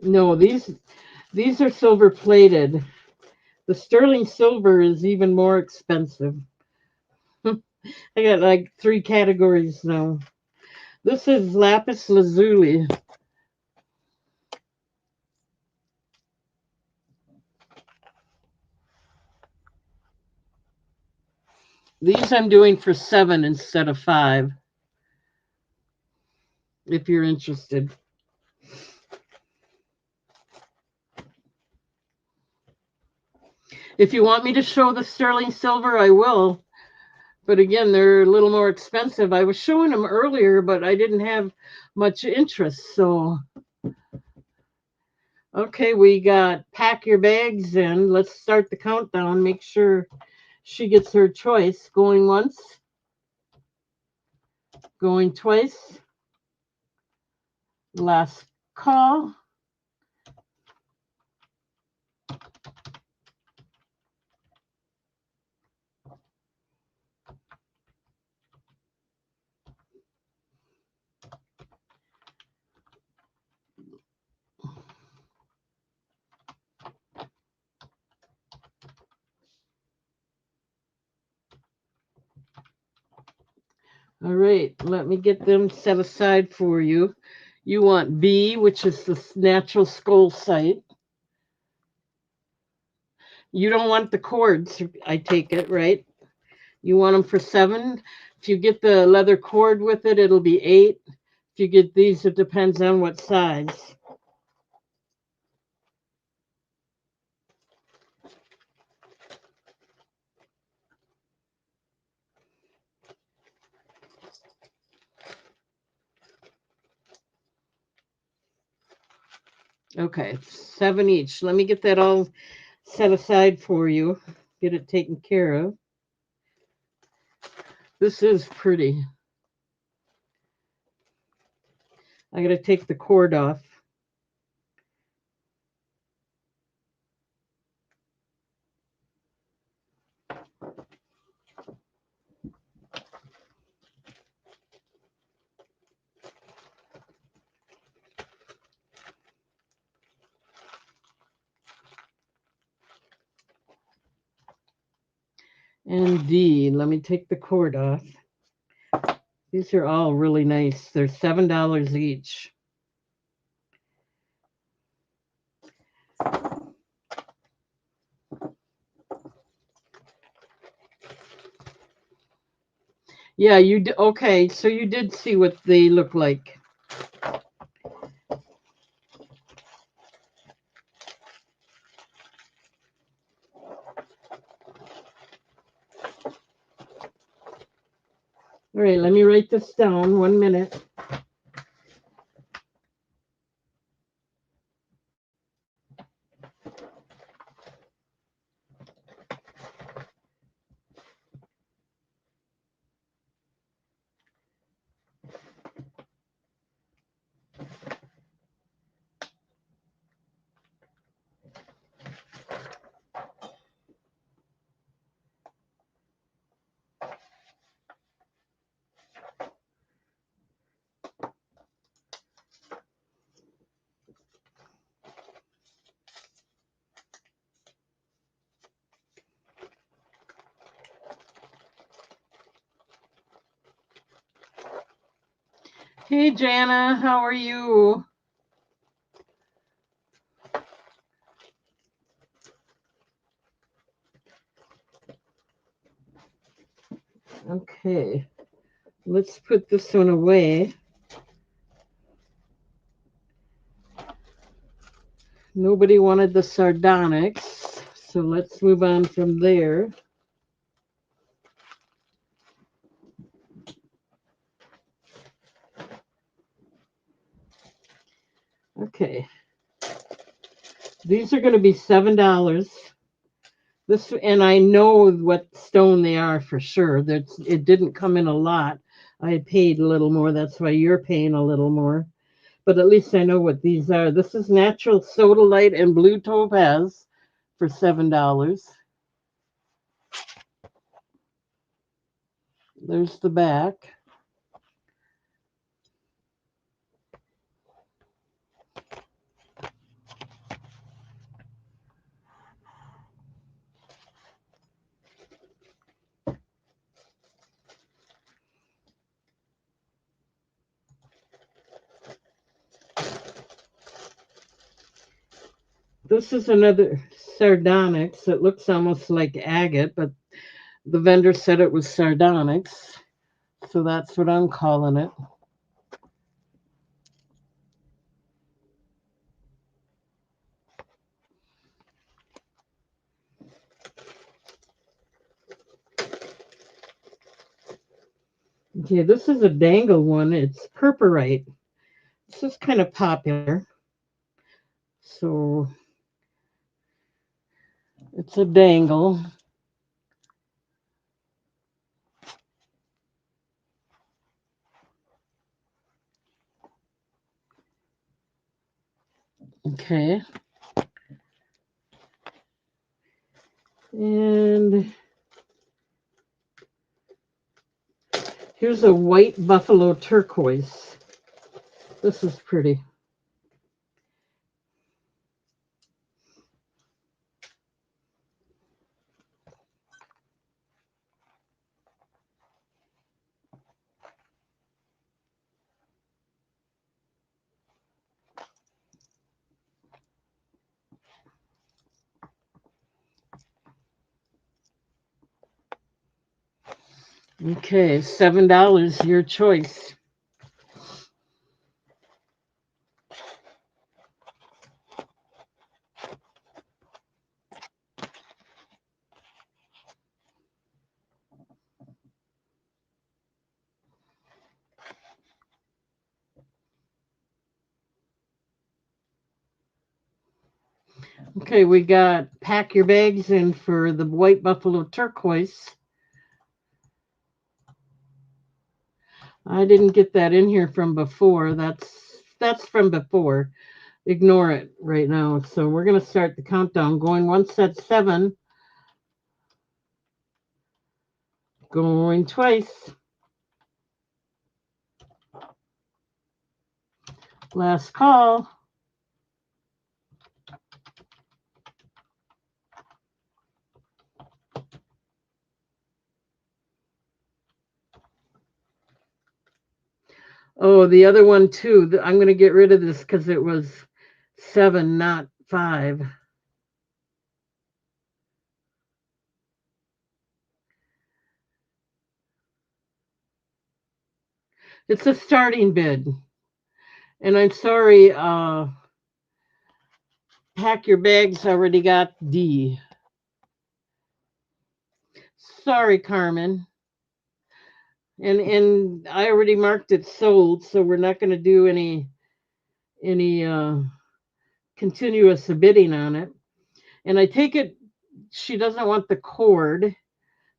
No, these are silver plated. The sterling silver is even more expensive. I got like 3 categories now. This is lapis lazuli. These I'm doing for 7 instead of 5, if you're interested. If you want me to show the sterling silver, I will. But again, they're a little more expensive. I was showing them earlier, but I didn't have much interest. So, okay, we got pack your bags in. Let's start the countdown. Make sure she gets her choice. Going once, going twice. Last call. All right, let me get them set aside for you. You want B, which is the natural Skolcite. You don't want the cords, I take it, right? You want them for 7. If you get the leather cord with it, it'll be 8. If you get these, it depends on what size. Okay, 7 each. Let me get that all set aside for you. Get it taken care of. This is pretty. I got to take the cord off. Indeed. Let me take the cord off. These are all really nice. They're $7 each. Yeah, you did. Okay, so you did see what they look like. All right, let me write this down. 1 minute. Hey, Jana, how are you? Okay, let's put this one away. Nobody wanted the sardonyx, so let's move on from there. Okay, these are going to be $7. This, and I know what stone they are for sure. That's, it didn't come in a lot. I paid a little more. That's why you're paying a little more. But at least I know what these are. This is natural sodalite and blue topaz for $7. There's the back. This is another sardonyx. It looks almost like agate, but the vendor said it was sardonyx. So that's what I'm calling it. Okay, this is a dangle one. It's purpurite. This is kind of popular. So it's a dangle. Okay. And here's a white buffalo turquoise. This is pretty. Okay, $7, your choice. Okay, we got Pack Your Bags in for the White Buffalo Turquoise. I didn't get that in here from before. That's from before. Ignore it right now. So we're going to start the countdown. Going once at 7. Going twice. Last call. Oh, the other one too. I'm going to get rid of this because it was 7, not 5. It's a starting bid. And I'm sorry, Pack Your Bags already got D. Sorry, Carmen. And I already marked it sold, so we're not going to do any continuous bidding on it. And I take it she doesn't want the cord,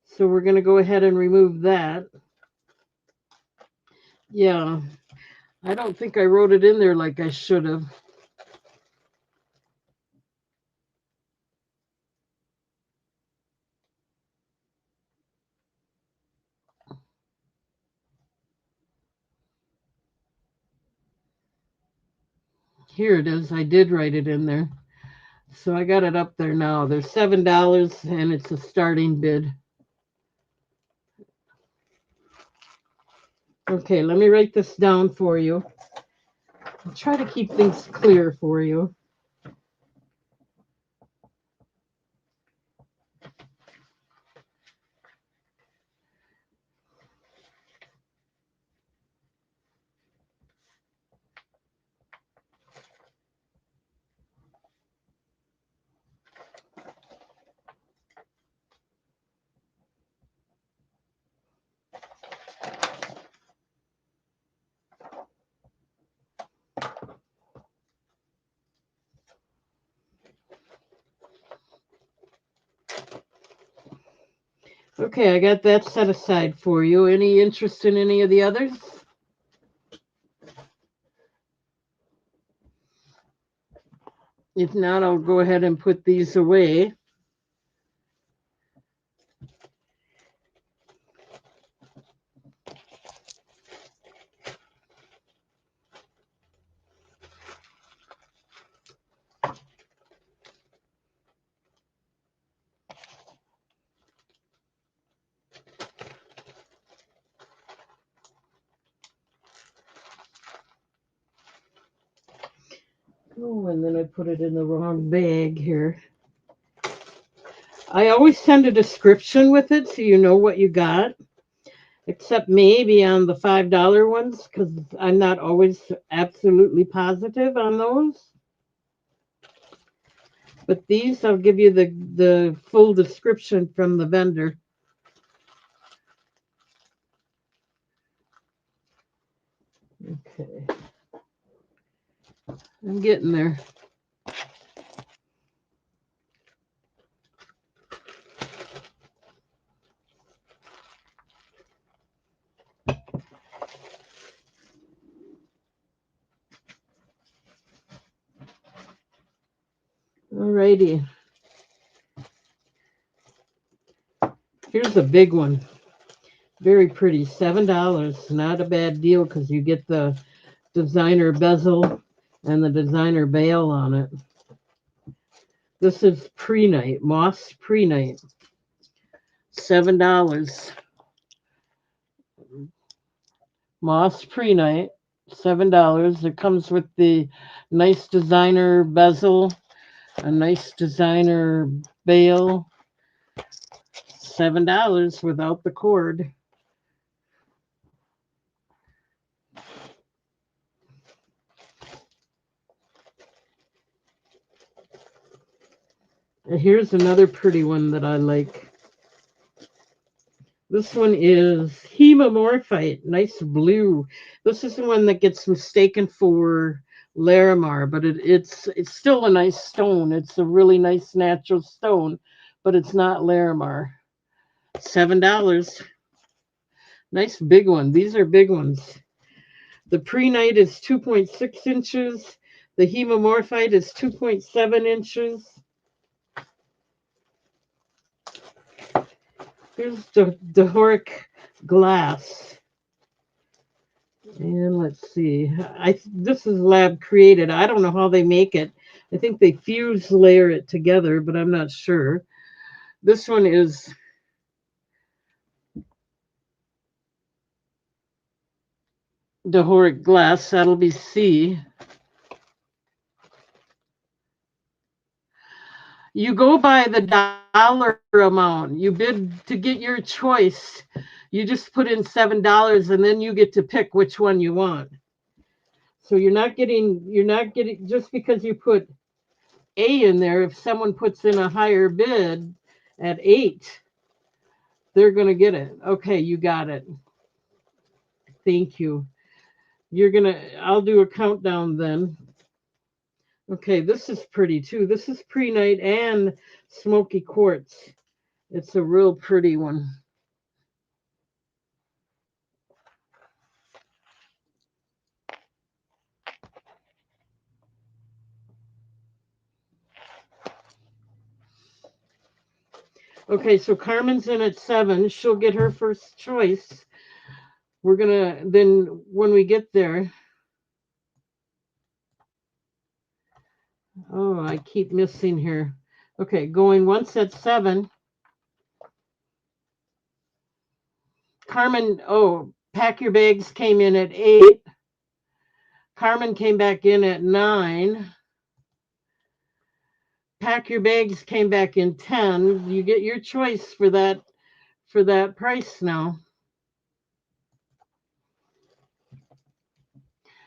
so we're going to go ahead and remove that. Yeah, I don't think I wrote it in there like I should have. Here it is. I did write it in there. So I got it up there now. There's $7 and it's a starting bid. Okay, let me write this down for you. I'll try to keep things clear for you. Okay, I got that set aside for you. Any interest in any of the others? If not, I'll go ahead and put these away. Oh, and then I put it in the wrong bag here. I always send a description with it so you know what you got, except maybe on the $5 ones because I'm not always absolutely positive on those. But these, I'll give you the full description from the vendor. Okay. I'm getting there. Alrighty. Here's a big one. Very pretty. $7. Not a bad deal because you get the designer bezel and the designer bail on it. This is pre-night, Moss pre-night. $7. Moss pre-night, $7. It comes with the nice designer bezel, a nice designer bail. $7 without the cord. Here's another pretty one that I like. This one is Hemamorphite, nice blue. This is the one that gets mistaken for Larimar, but it's still a nice stone. It's a really nice natural stone, but it's not Larimar. $7. Nice big one. These are big ones. The prehnite is 2.6 inches. The hemomorphite is 2.7 inches. Here's the Doric glass. And let's see. This is lab created. I don't know how they make it. I think they fuse layer it together, but I'm not sure. This one is Doric glass. That'll be C. You go by the dollar amount. You bid to get your choice. You just put in $7 and then you get to pick which one you want. So you're not getting just because you put A in there, if someone puts in a higher bid at 8, they're going to get it. Okay, you got it. Thank you. I'll do a countdown then. Okay, this is pretty too. This is prehnite and smoky quartz. It's a real pretty one. Okay, so Carmen's in at 7. She'll get her first choice. We're gonna then when we get there. Oh, I keep missing here. Okay, going once at 7. Carmen, pack your bags came in at 8. Carmen came back in at 9. Pack your bags came back in 10. You get your choice for that price now.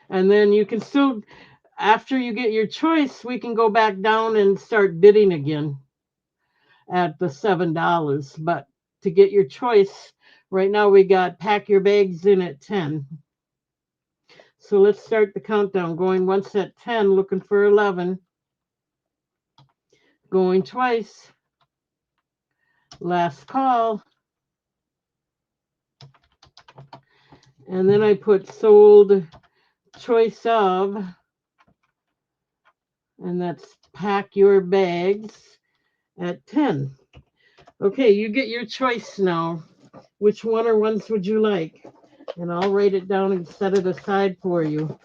And then you can still, after you get your choice, we can go back down and start bidding again at the $7. But to get your choice, right now we got pack your bags in at 10. So let's start the countdown. Going once at 10, looking for 11. Going twice. Last call. And then I put sold choice of, and that's pack your bags at 10. Okay, you get your choice now. Which one or ones would you like? And I'll write it down and set it aside for you.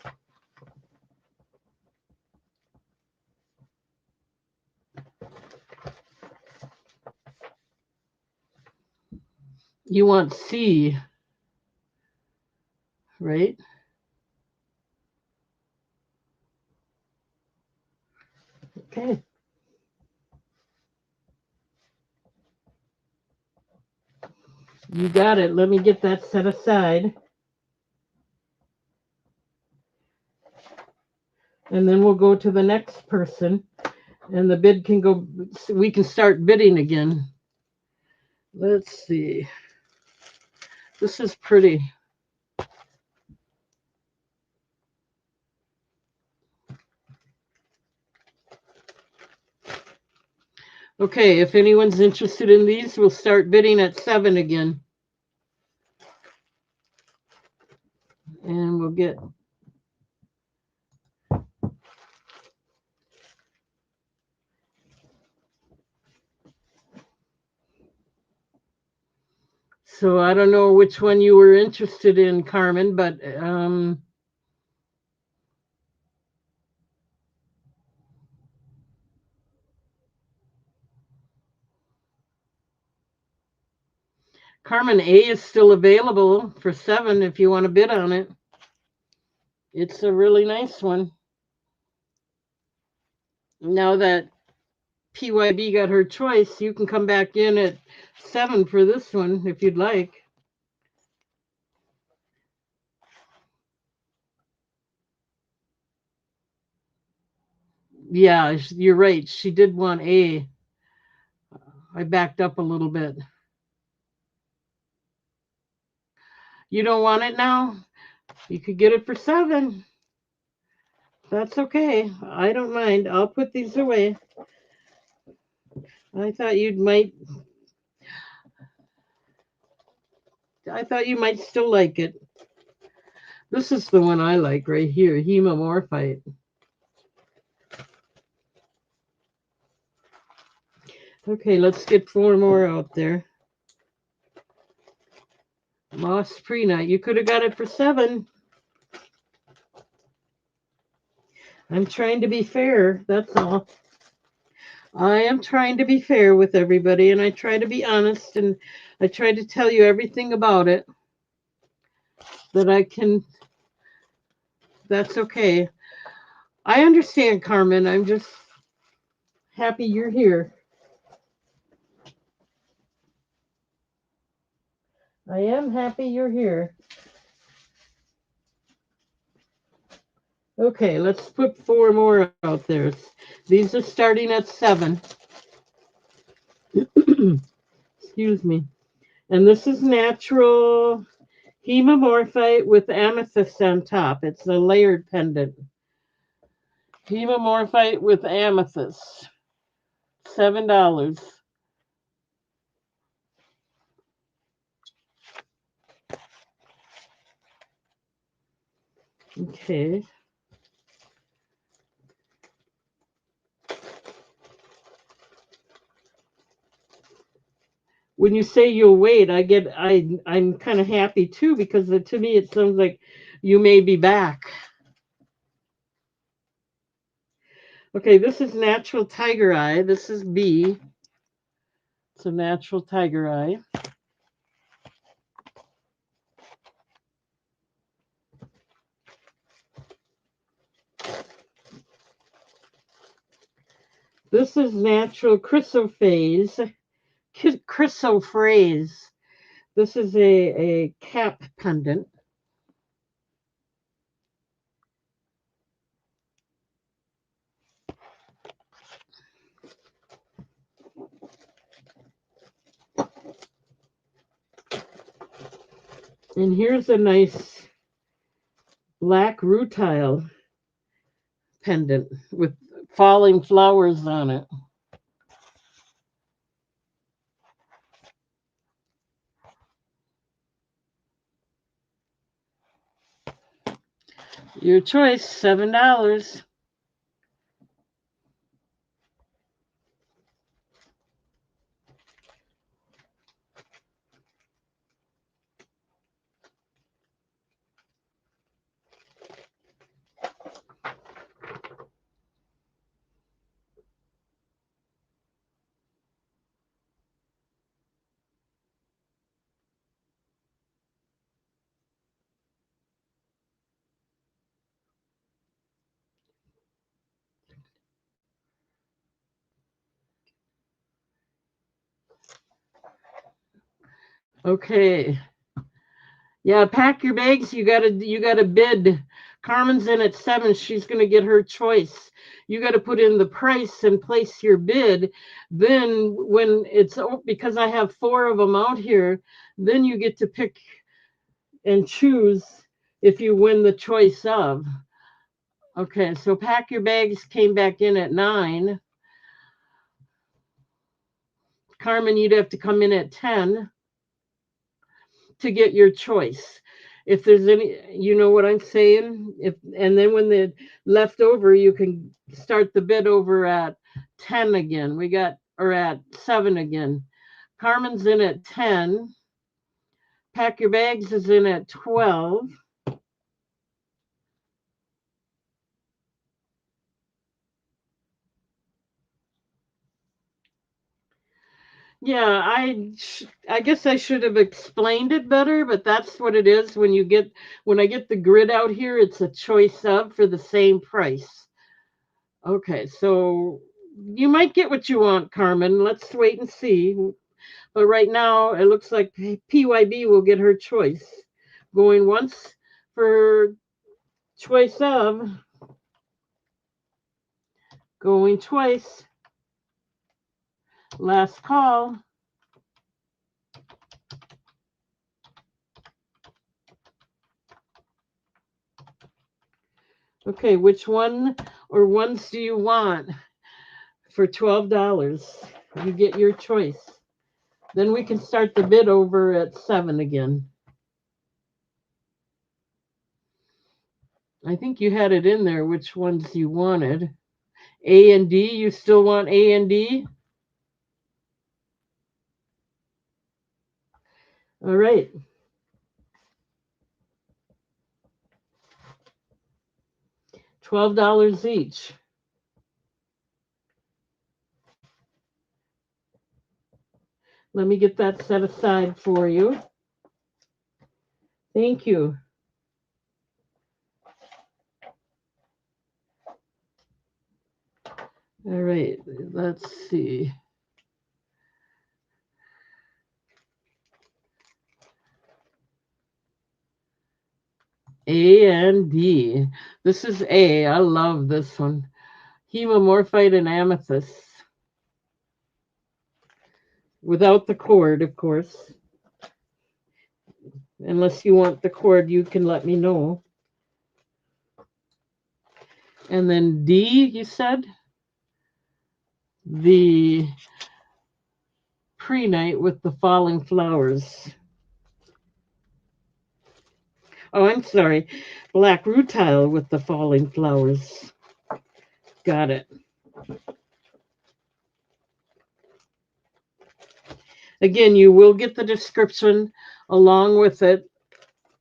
You want C, right? Okay. You got it. Let me get that set aside. And then we'll go to the next person. And the bid can go, we can start bidding again. Let's see. This is pretty. Okay, if anyone's interested in these, we'll start bidding at 7 again. And we'll get. So I don't know which one you were interested in, Carmen, but Carmen A is still available for 7 if you want to bid on it. It's a really nice one. Now that PYB got her choice, you can come back in at 7 for this one if you'd like. Yeah, you're right. She did want A. I backed up a little bit. You don't want it now? You could get it for 7. That's okay. I don't mind. I'll put these away. I thought you might. I thought you might still like it. This is the one I like right here, hemomorphite. Okay, let's get 4 more out there. Lost Prenup. You could have got it for 7. I'm trying to be fair. That's all. I am trying to be fair with everybody, and I try to be honest, and I try to tell you everything about it that I can. That's okay. I understand, Carmen. I'm just happy you're here. I am happy you're here. Okay, let's put 4 more out there. These are starting at 7. Excuse me. And this is natural hemomorphite with amethyst on top. It's a layered pendant. Hemomorphite with amethyst. $7. Okay. When you say you'll wait, I'm kind of happy too because to me it sounds like you may be back. Okay, this is natural tiger eye. This is B. It's a natural tiger eye. This is natural chrysoprase. Chrysoprase. This is a cap pendant. And here's a nice black rutile pendant with falling flowers on it. Your choice, $7. Okay. Yeah, pack your bags. You gotta bid. Carmen's in at 7. She's gonna get her choice. You gotta put in the price and place your bid. Then when it's because I have 4 of them out here, then you get to pick and choose if you win the choice of. Okay, so pack your bags came back in at 9. Carmen, you'd have to come in at 10 to get your choice. If there's any, you know what I'm saying? If and then when the left over, you can start the bid over at 10 again. We got or at 7 again. Carmen's in at 10. Pack your bags is in at 12. Yeah, I guess I should have explained it better, but that's what it is when I get the grid out here, it's a choice of for the same price. Okay, so you might get what you want, Carmen. Let's wait and see. But right now, it looks like PYB will get her choice. Going once for choice of, going twice. Last call. Okay, which one or ones do you want for $12? You get your choice. Then we can start the bid over at 7 again. I think you had it in there which ones you wanted. A and D, you still want A and D? All right. $12 each. Let me get that set aside for you. Thank you. All right, let's see. A and D. This is A. I love this one. Hemomorphite and amethyst. Without the cord, of course. Unless you want the cord, you can let me know. And then D, you said? The prehnite with the falling flowers. Oh, I'm sorry. Black rutile with the falling flowers. Got it. Again, you will get the description along with it.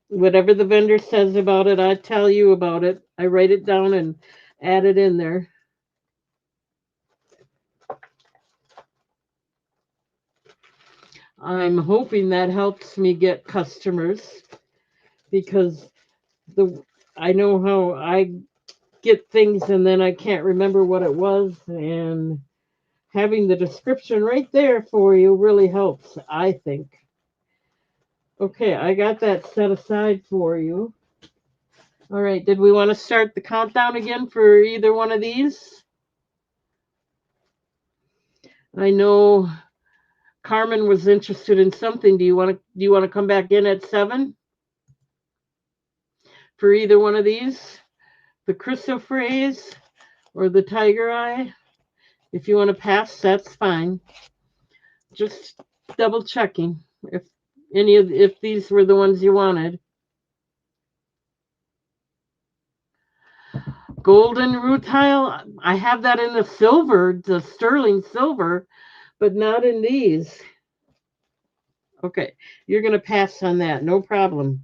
Whatever the vendor says about it, I tell you about it. I write it down and add it in there. I'm hoping that helps me get customers because I know how I get things and then I can't remember what it was, and having the description right there for you really helps, I think. Okay, I got that set aside for you. All right, did we want to start the countdown again for either one of these? I know Carmen was interested in something. Do you want to come back in at 7 for either one of these? The chrysoprase or the tiger eye? If you want to pass, that's fine. Just double checking if these were the ones you wanted. Golden rutile, I have that in the silver, the sterling silver, but not in these. Okay, you're going to pass on that, no problem.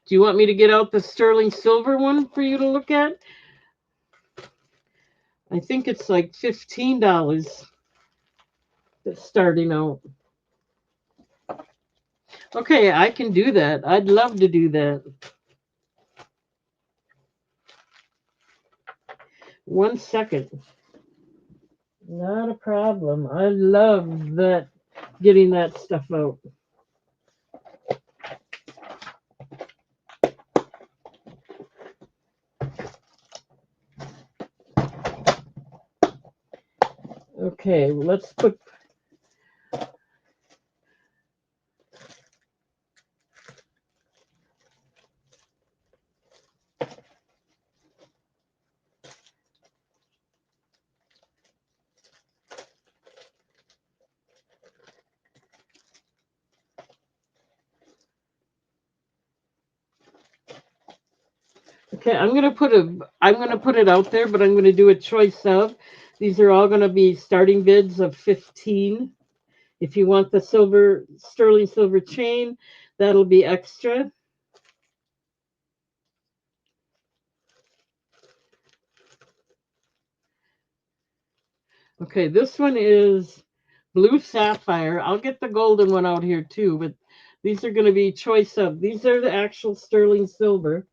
Do you want me to get out the sterling silver one for you to look at? I think it's like $15 that's starting out. Okay, I can do that. I'd love to do that. 1 second. Not a problem. I love that, getting that stuff out. Okay, let's put. Okay, I'm gonna put it out there, but I'm gonna do a choice of. These are all gonna be starting bids of 15. If you want the sterling silver chain, that'll be extra. Okay, this one is blue sapphire. I'll get the golden one out here too, but these are going to be choice of. These are the actual sterling silver.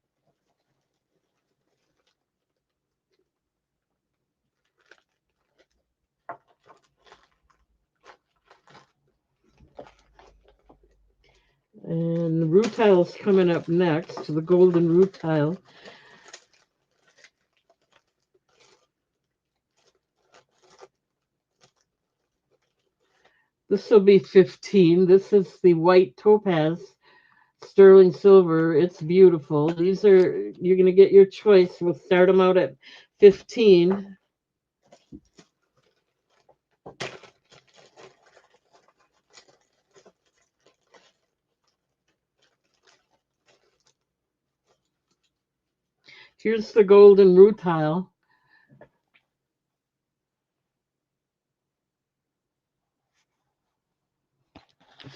And the rutile's coming up next, the golden rutile. This will be 15. This is the white topaz sterling silver. It's beautiful. These are, you're going to get your choice. We'll start them out at 15. Here's the golden rutile.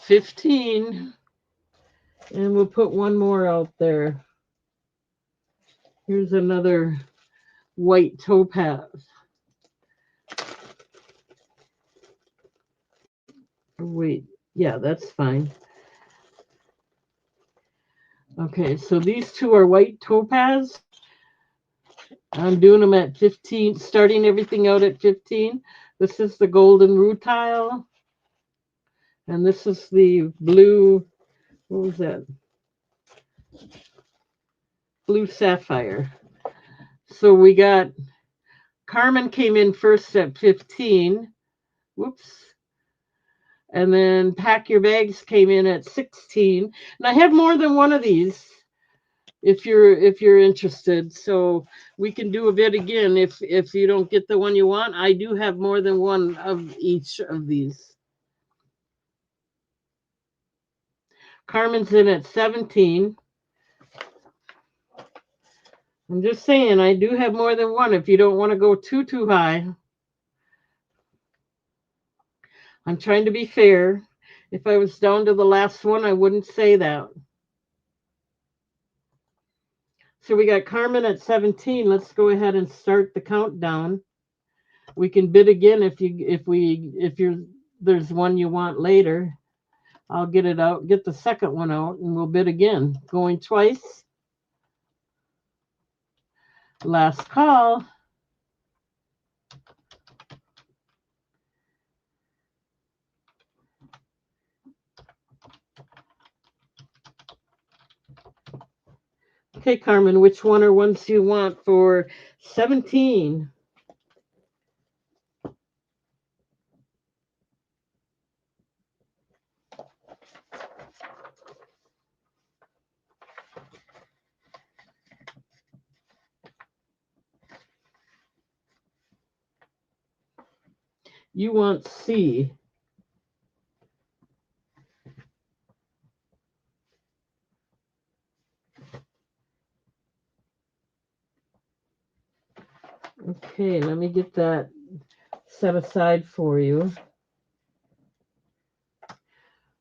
15. And we'll put one more out there. Here's another white topaz. Wait, yeah, that's fine. Okay, so these two are white topaz. I'm doing them at 15, starting everything out at 15. This is the golden rutile. And this is the blue, what was that? Blue sapphire. So we got, Carmen came in first at 15. Whoops. And then Pack Your Bags came in at 16. And I have more than one of these if you're interested. So we can do a bit again if you don't get the one you want. I do have more than one of each of these. Carmen's in at 17. I'm just saying, I do have more than one if you don't want to go too high. I'm trying to be fair. If I was down to the last one, I wouldn't say that. So we got Carmen at 17. Let's go ahead and start the countdown. We can bid again if there's one you want later. I'll get it out, get the second one out, and we'll bid again. Going twice. Last call. Okay, Carmen, which one are ones you want for 17? You want C. Okay, let me get that set aside for you.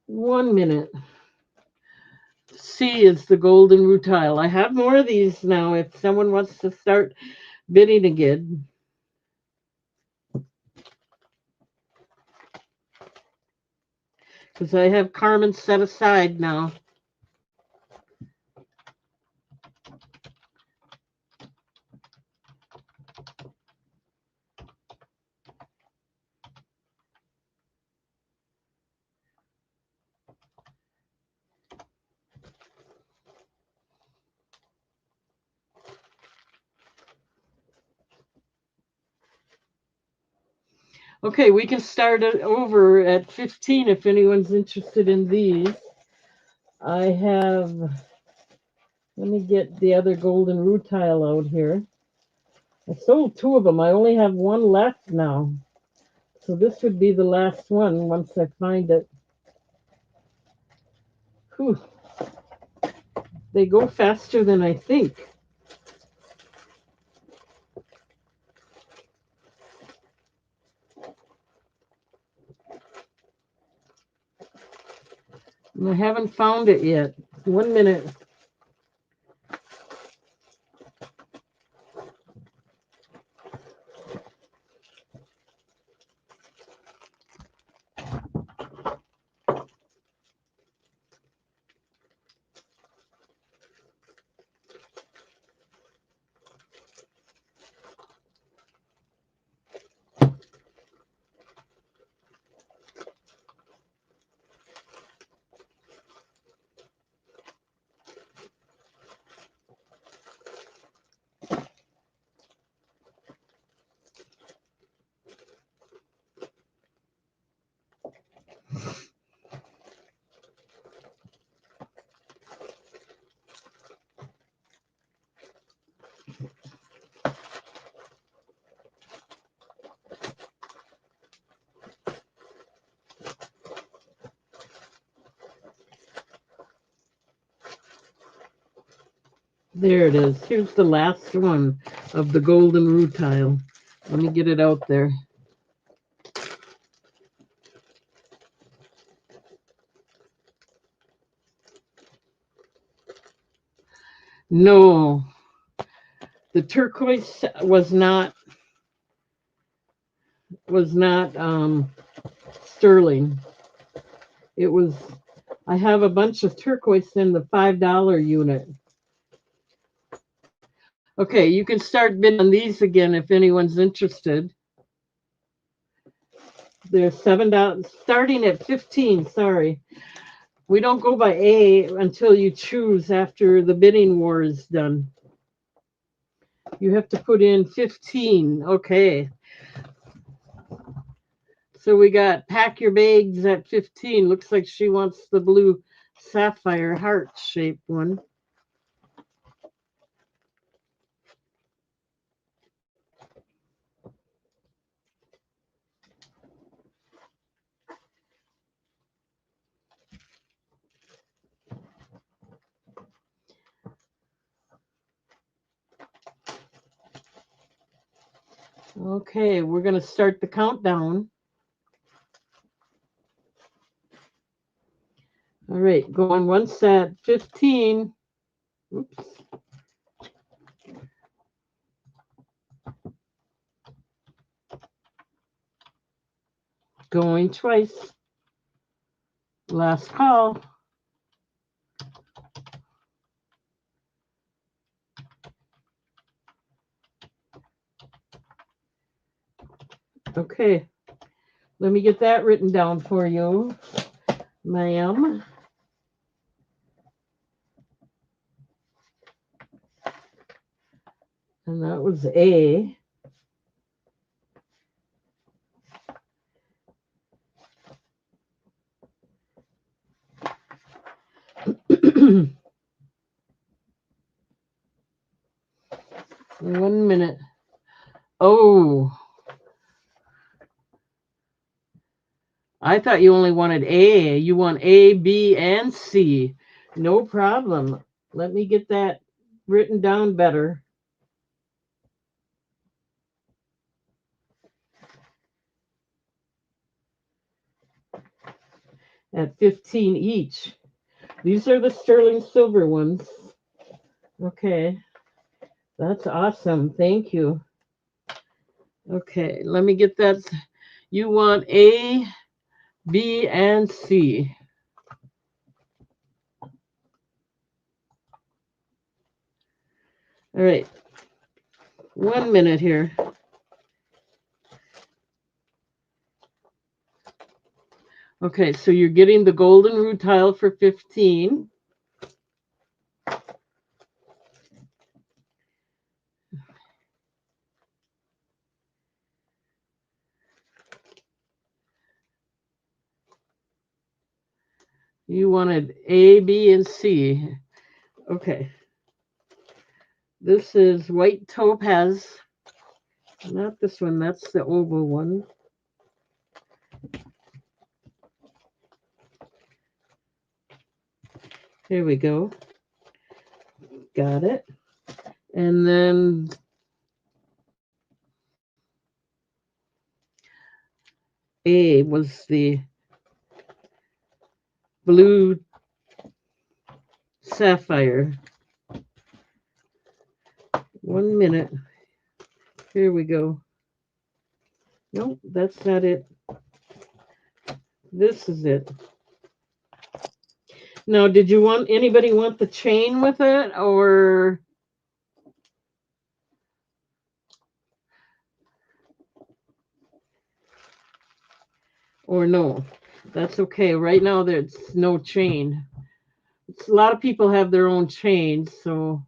1 minute. C is the golden rutile. I have more of these now if someone wants to start bidding again. Because I have Carmen set aside now. Okay, we can start it over at 15 if anyone's interested in these. I have, let me get the other golden rutile out here. I sold 2 of them. I only have 1 left now. So this would be the last one once I find it. Whew. They go faster than I think. And I haven't found it yet. 1 minute. There it is. Here's the last one of the golden rutile. Let me get it out there. No, the turquoise was not sterling. It was. I have a bunch of turquoise in the $5 unit. Okay, you can start bidding on these again if anyone's interested. They're $7, starting at 15. Sorry, we don't go by A until you choose after the bidding war is done. You have to put in 15. Okay. So we got Pack Your Bags at 15. Looks like she wants the blue sapphire heart shaped one. Okay, we're going to start the countdown. All right, going once at 15. Oops. Going twice. Last call. Okay, let me get that written down for you, ma'am. And that was A. One minute. Oh, I thought you only wanted A. You want A, B, and C. No problem. Let me get that written down better. At 15 each. These are the sterling silver ones. Okay. That's awesome. Thank you. Okay, let me get that. You want A, B, and C. All right. 1 minute here. Okay, so you're getting the golden rutile for 15. You wanted A, B, and C. Okay. This is white topaz. Not this one, that's the oval one. Here we go. Got it. And then A was the blue sapphire. 1 minute. Here we go. Nope, that's not it. This is it. Now, did you want anybody want the chain with it or no? That's okay. Right now there's no chain. A lot of people have their own chains, so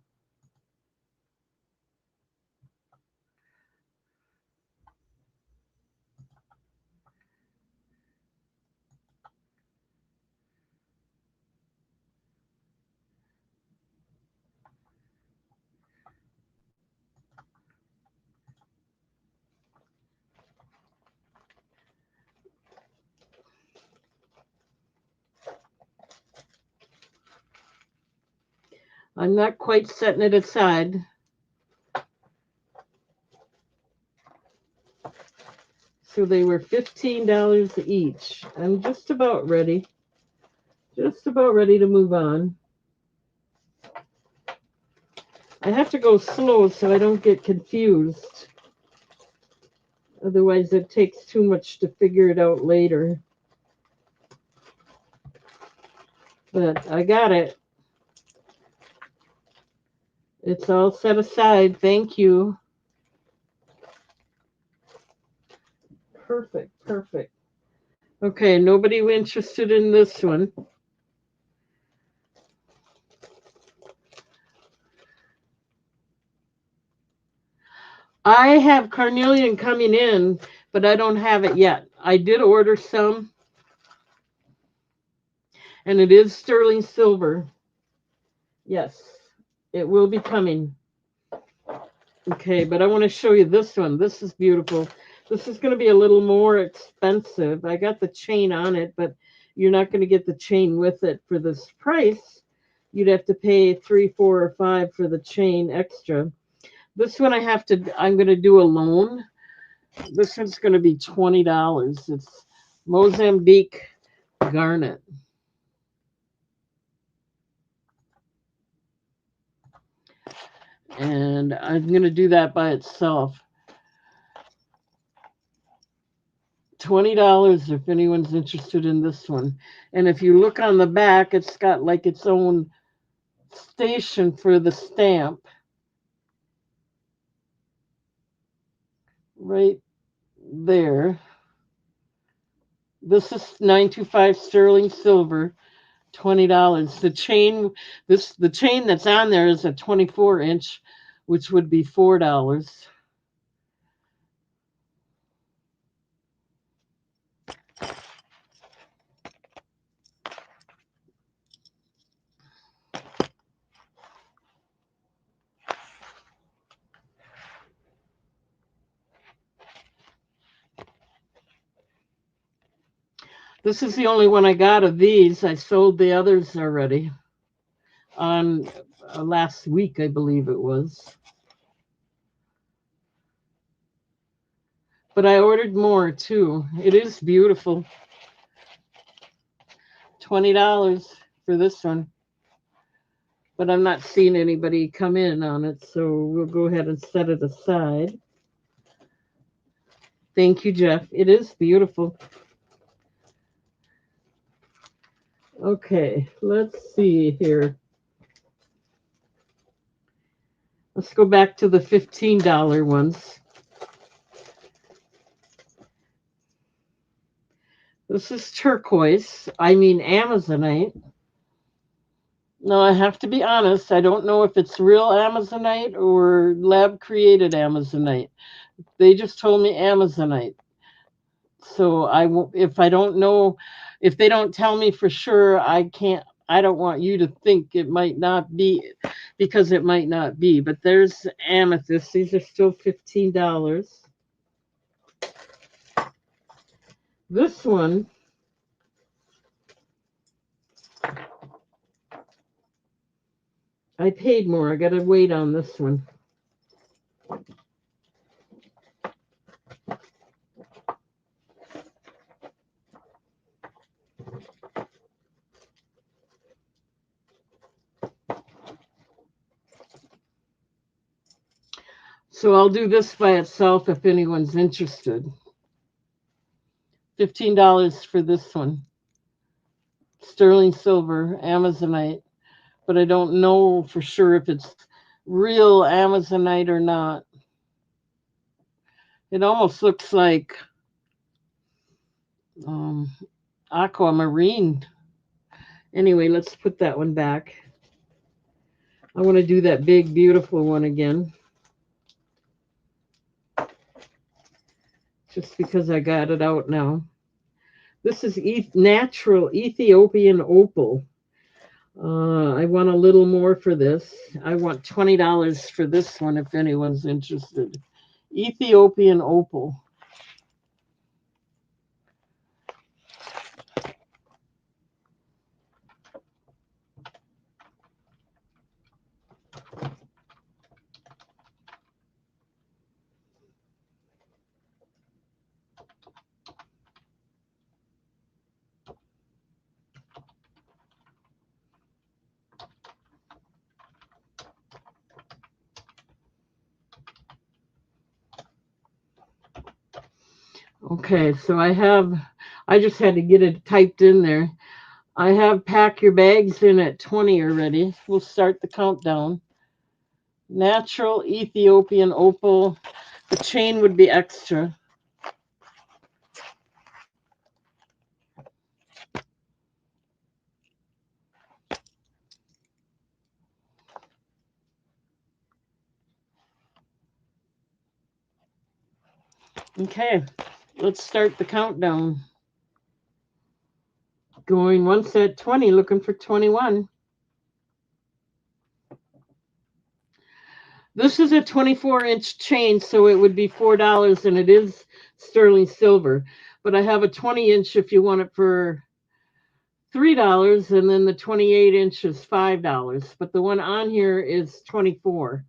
I'm not quite setting it aside. So they were $15 each. I'm just about ready. Just about ready to move on. I have to go slow so I don't get confused. Otherwise, it takes too much to figure it out later. But I got it. It's all set aside. Thank you. Perfect, perfect. Okay, nobody interested in this one. I have carnelian coming in, but I don't have it yet. I did order some, and it is sterling silver. Yes, it will be coming. Okay, but I want to show you this one. This is beautiful. This is going to be a little more expensive. I got the chain on it, but you're not going to get the chain with it for this price. You'd have to pay 3, 4, or 5 for the chain extra. This one I'm going to do alone. This one's going to be $20. It's Mozambique garnet. And I'm going to do that by itself. $20 if anyone's interested in this one. And if you look on the back, it's got like its own station for the stamp right there. This is 925 sterling silver, $20. The chain that's on there is a 24-inch, which would be $4. This is the only one I got of these. I sold the others already on last week, I believe it was. But I ordered more too. It is beautiful. $20 for this one. But I'm not seeing anybody come in on it, so we'll go ahead and set it aside. Thank you, Jeff. It is beautiful. Okay, let's see here. Let's go back to the $15 ones. This is turquoise. I mean Amazonite. No, I have to be honest. I don't know if it's real Amazonite or lab created Amazonite. They just told me Amazonite. So if I don't know, if they don't tell me for sure, I don't want you to think it might not be, because it might not be. But there's amethyst. These are still $15. This one, I paid more. I got to wait on this one. So I'll do this by itself if anyone's interested. $15 for this one. Sterling silver, Amazonite. But I don't know for sure if it's real Amazonite or not. It almost looks like aquamarine. Anyway, let's put that one back. I want to do that big, beautiful one again. Just because I got it out now. This is natural Ethiopian opal. I want a little more for this. I want $20 for this one if anyone's interested. Ethiopian opal. Okay, so I just had to get it typed in there. I have pack your bags in at 20 already. We'll start the countdown. Natural Ethiopian opal. The chain would be extra. Okay, let's start the countdown. Going once at 20, looking for 21. This is a 24-inch chain, so it would be $4, and it is sterling silver. But I have a 20-inch if you want it for $3, and then the 28-inch is $5. But the one on here is 24.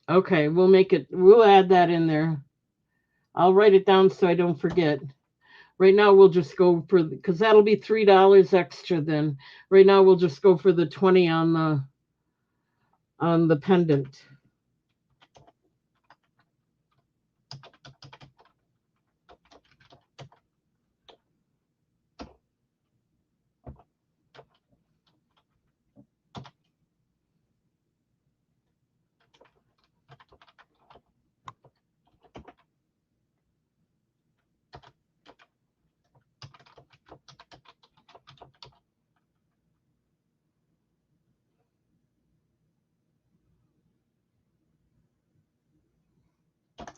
Okay, we'll add that in there. I'll write it down so I don't forget. Right now we'll just go for, because that'll be $3 extra then. Right now we'll just go for the 20 on the pendant.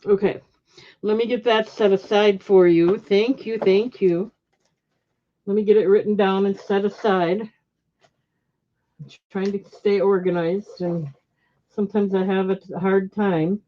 Okay, let me get that set aside for you. Thank you, thank you. Let me get it written down and set aside. I'm trying to stay organized, and sometimes I have a hard time.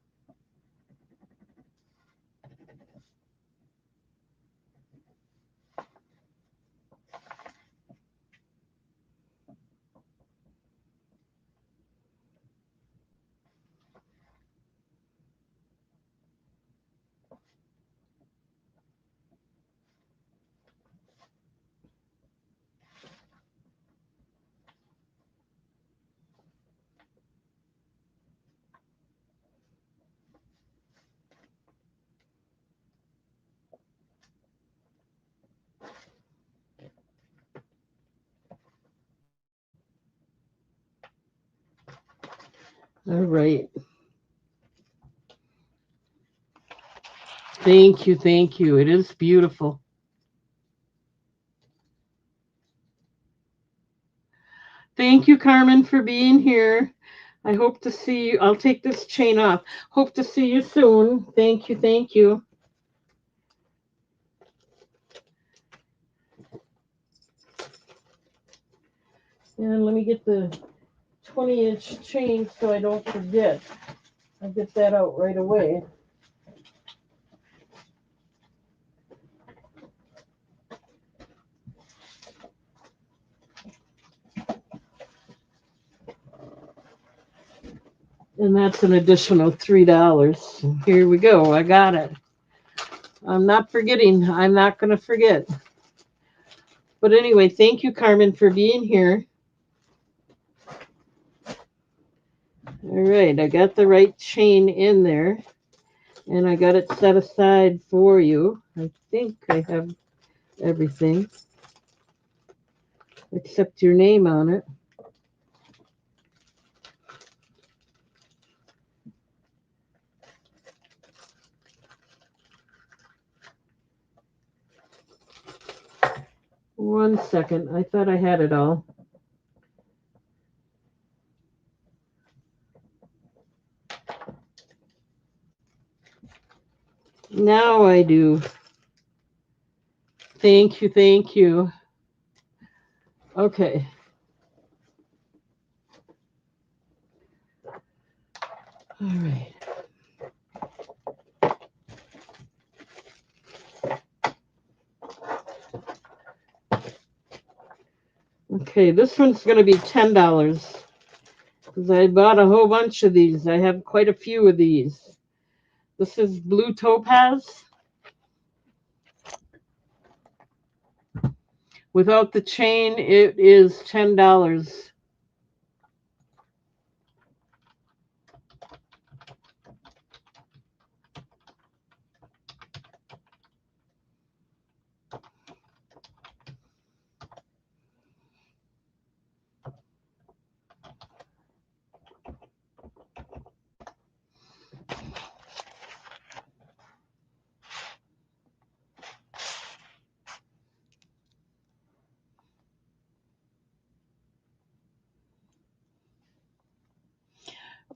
All right. Thank you, thank you. It is beautiful. Thank you, Carmen, for being here. I hope to see you. I'll take this chain off. Hope to see you soon. Thank you, thank you. And let me get the 20-inch chain so I don't forget. I'll get that out right away. And that's an additional $3. Here we go. I got it. I'm not forgetting. I'm not going to forget. But anyway, thank you, Carmen, for being here. All right, I got the right chain in there, and I got it set aside for you. I think I have everything except your name on it. One second. I thought I had it all. Now I do. Thank you, thank you. Okay. All right. Okay, this one's going to be $10 because I bought a whole bunch of these. I have quite a few of these. This is blue topaz. Without the chain, it is $10.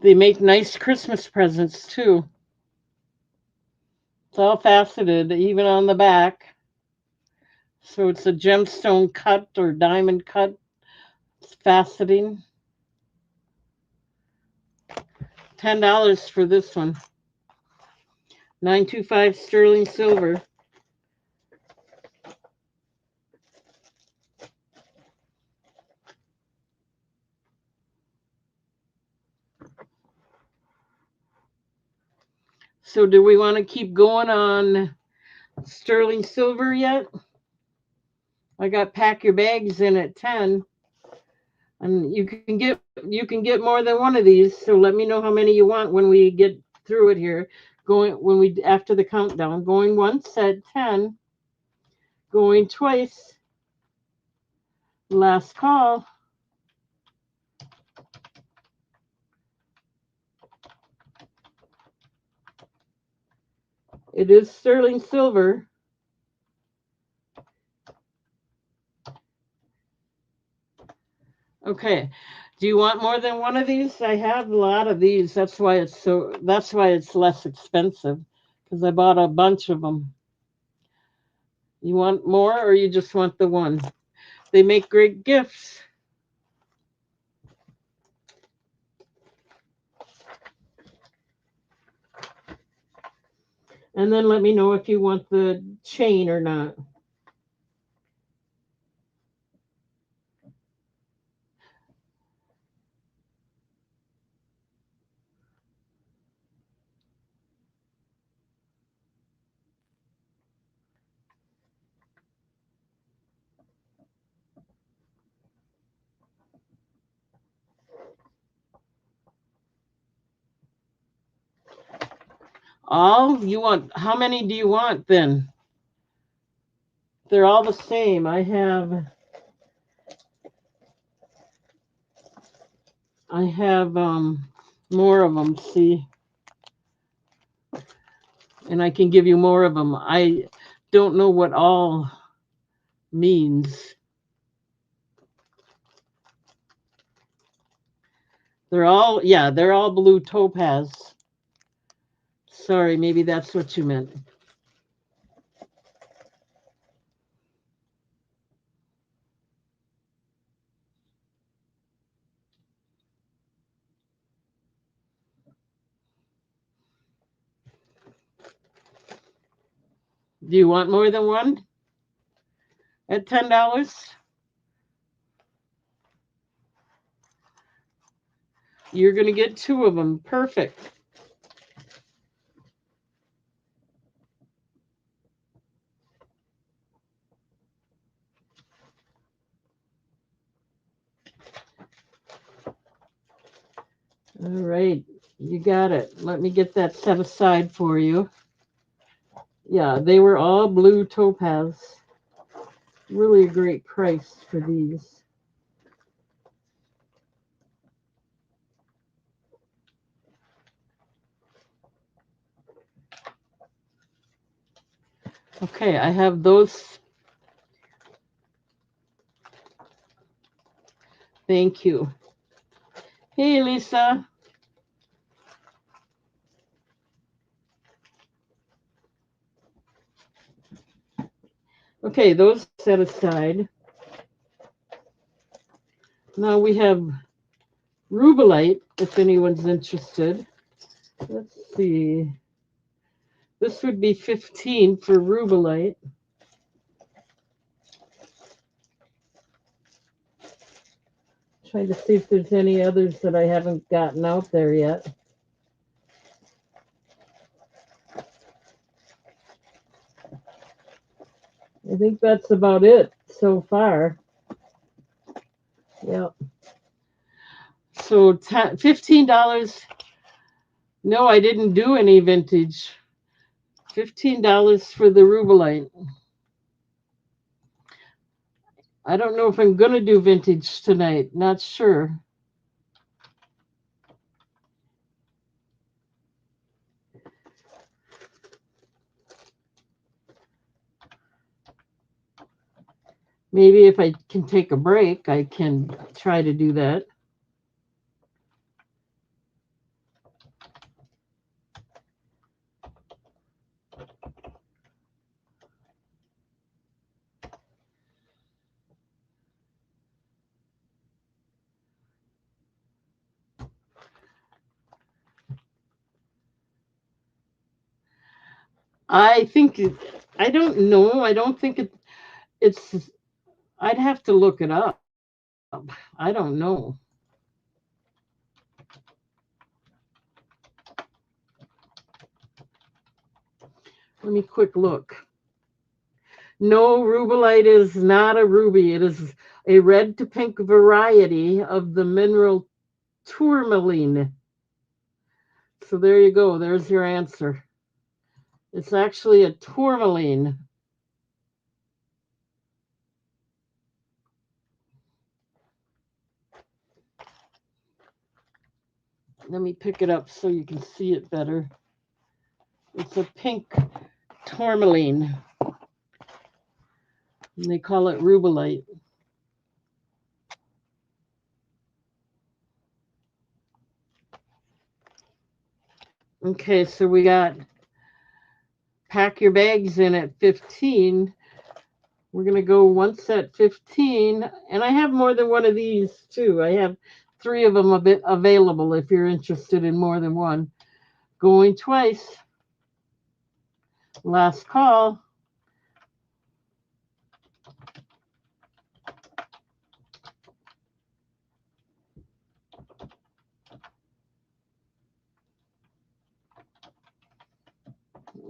They make nice Christmas presents too. It's all faceted, even on the back. So it's a gemstone cut or diamond cut. It's faceting. $10 for this one. 925 sterling silver. So do we want to keep going on sterling silver yet? I got pack your bags in at 10. And you can get more than one of these. So let me know how many you want when we get through it here. Going when we after the countdown. Going once at 10. Going twice. Last call. It is sterling silver. Okay. Do you want more than one of these? I have a lot of these. That's why it's less expensive because I bought a bunch of them. You want more or you just want the one? They make great gifts. And then let me know if you want the chain or not. All you want? How many do you want then? They're all the same. I have more of them, see? And I can give you more of them. I don't know what all means. They're all blue topaz. Sorry, maybe that's what you meant. Do you want more than one? At $10? You're going to get two of them. Perfect. All right. You got it. Let me get that set aside for you. Yeah, they were all blue topaz. Really a great price for these. Okay, I have those. Thank you. Hey, Lisa. Okay, those set aside. Now we have rubellite, if anyone's interested. Let's see. This would be 15 for rubellite. Trying to see if there's any others that I haven't gotten out there yet. I think that's about it. so far. Yeah. So $15. No, I didn't do any vintage. $15 for the Rubelite. I don't know if I'm gonna do vintage tonight. Not sure. Maybe if I can take a break, I can try to do that. I think I don't know. I don't think it's. I'd have to look it up. I don't know. Let me quick look. No, rubellite is not a ruby. It is a red to pink variety of the mineral tourmaline. So there you go. There's your answer. It's actually a tourmaline. Let me pick it up so you can see it better. It's a pink tourmaline. And they call it rubellite. Okay, so we got pack your bags in at 15. We're going to go once at 15. And I have more than one of these too. I have 3 of them available if you're interested in more than one. Going twice. Last call.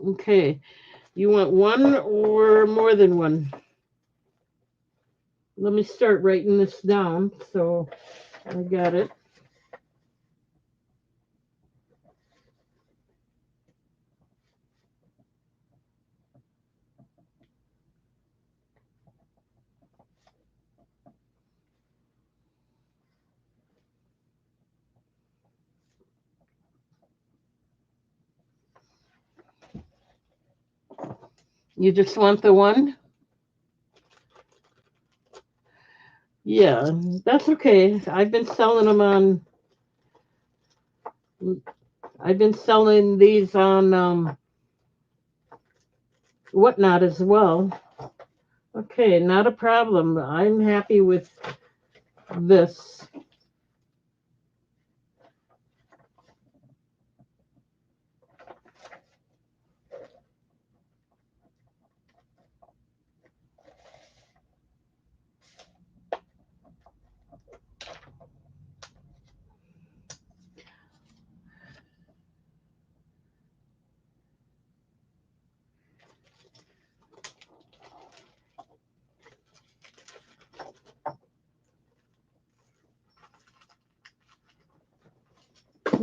Okay. You want one or more than one? Let me start writing this down so I got it. You just want the one? Yeah, that's okay. I've been selling these on Whatnot as well. Okay, not a problem. I'm happy with this.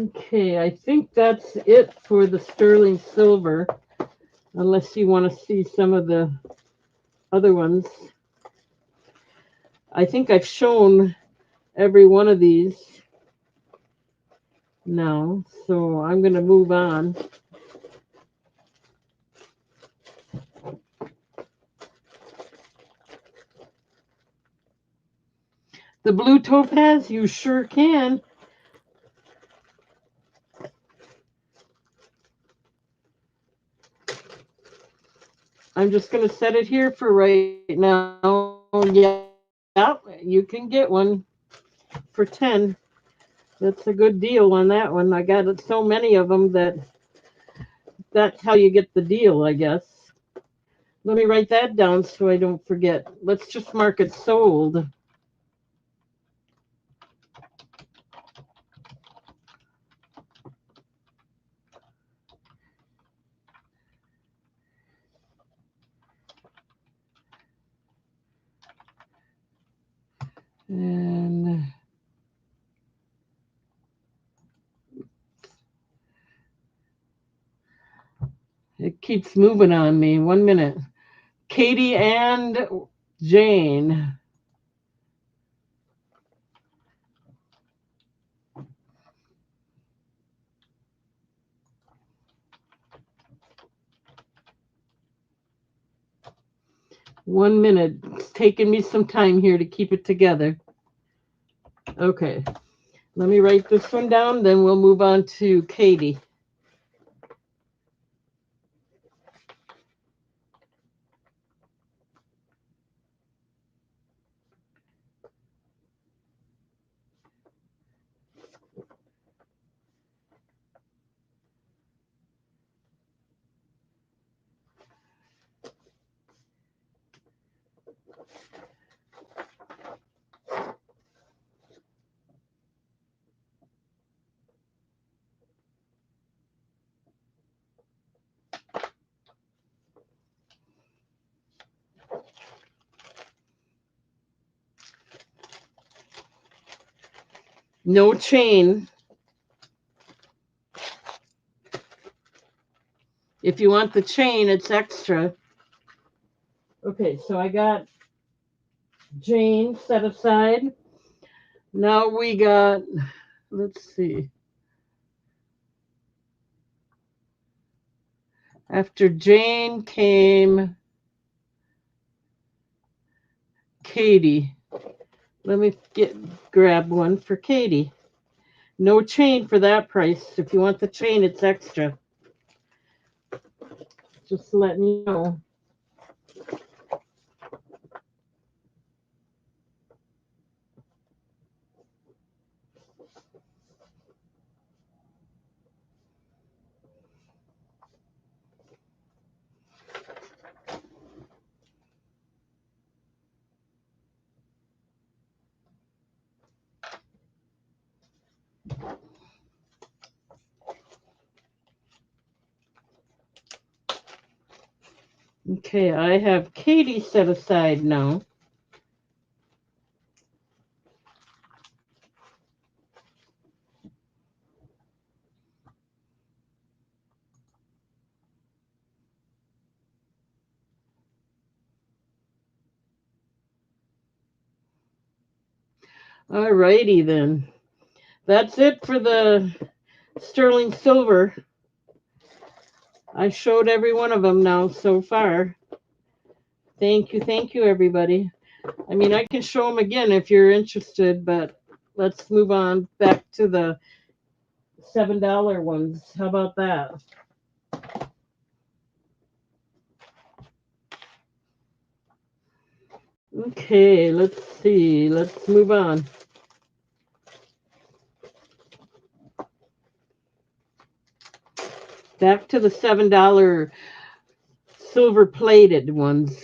Okay, I think that's it for the sterling silver, unless you want to see some of the other ones. I think I've shown every one of these now, so I'm going to move on. The blue topaz, you sure can. I'm just going to set it here for right now. Yeah, you can get one for 10. That's a good deal on that one. I got so many of them that's how you get the deal, I guess. Let me write that down so I don't forget. Let's just mark it sold. And it keeps moving on me. 1 minute. Katie and Jane. One minute. It's taking me some time here to keep it together. Okay. Let me write this one down, then we'll move on to Katie. No chain. If you want the chain, it's extra. Okay, so I got Jane set aside. Now we got, let's see. After Jane came Katie. Let me grab one for Katie. No chain for that price. If you want the chain, it's extra. Just letting you know. Okay, I have Katie set aside now. All righty then. That's it for the sterling silver. I showed every one of them now so far. Thank you, everybody. I mean, I can show them again if you're interested, but let's move on back to the $7 ones. How about that? Okay, let's see. Let's move on. Back to the $7 silver plated ones.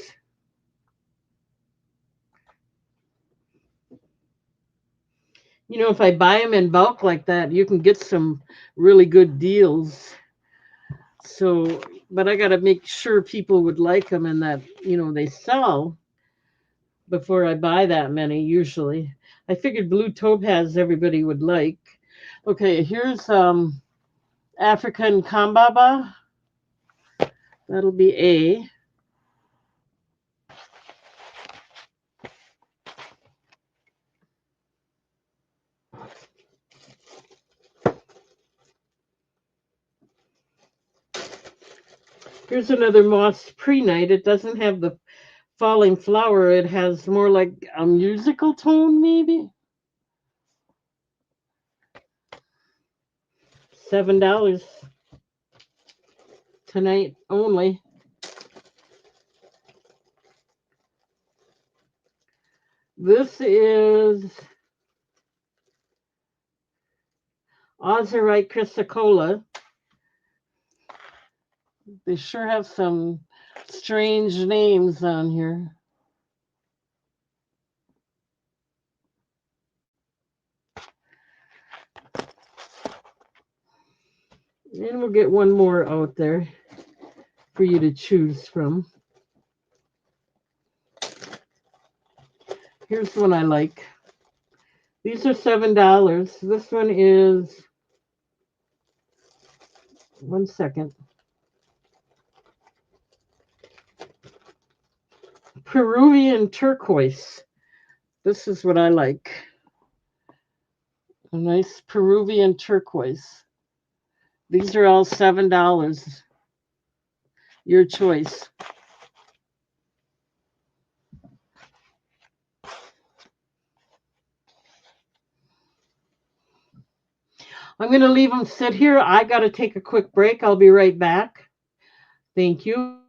You know, if I buy them in bulk like that, you can get some really good deals. So, but I got to make sure people would like them and that, they sell before I buy that many usually. I figured blue topaz everybody would like. Okay, here's African Kambaba. That'll be A. Here's another moss pre-night. It doesn't have the falling flower. It has more like a musical tone, maybe. $7 tonight only. This is Ozarite chrysocolla. They sure have some strange names on here. And we'll get one more out there for you to choose from. Here's one I like. These are $7. This one is, one second, Peruvian turquoise. This is what I like. A nice Peruvian turquoise. These are all $7. Your choice. I'm going to leave them sit here. I got to take a quick break. I'll be right back. Thank you.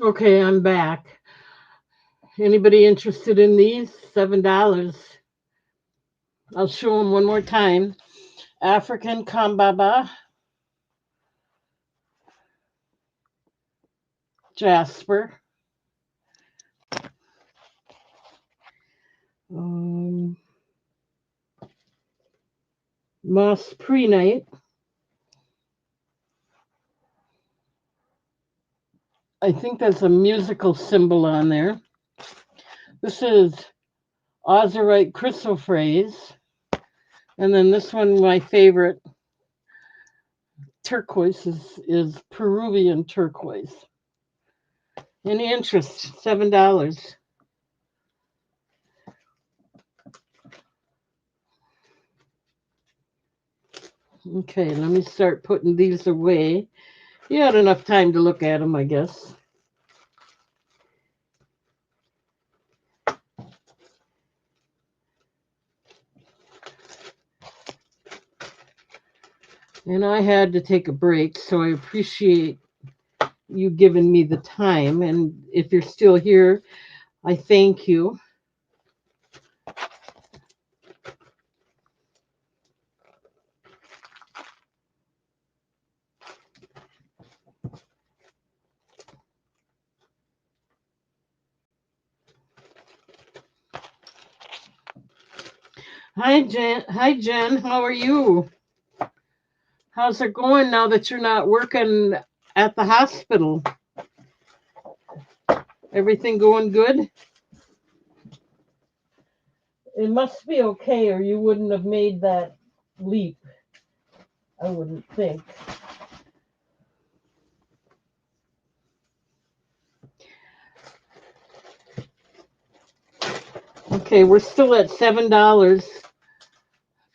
Okay, I'm back. Anybody interested in these? $7. I'll show them one more time. African Kambaba, Jasper, um, Moss Prenite. I think there's a musical symbol on there. This is Ozarite chrysoprase. And then this one, my favorite, turquoise, is Peruvian turquoise. Any interest? $7. Okay, let me start putting these away. You had enough time to look at them, I guess. And I had to take a break, so I appreciate you giving me the time. And if you're still here, I thank you. Hi, Jen. Hi, Jen. How are you? How's it going now that you're not working at the hospital? Everything going good? It must be okay, or you wouldn't have made that leap, I wouldn't think. Okay, we're still at $7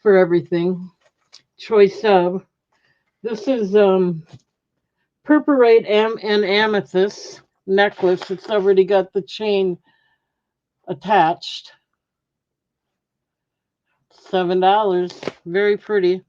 for everything. Choice of. This is purpurate and amethyst necklace. It's already got the chain attached. $7. Very pretty.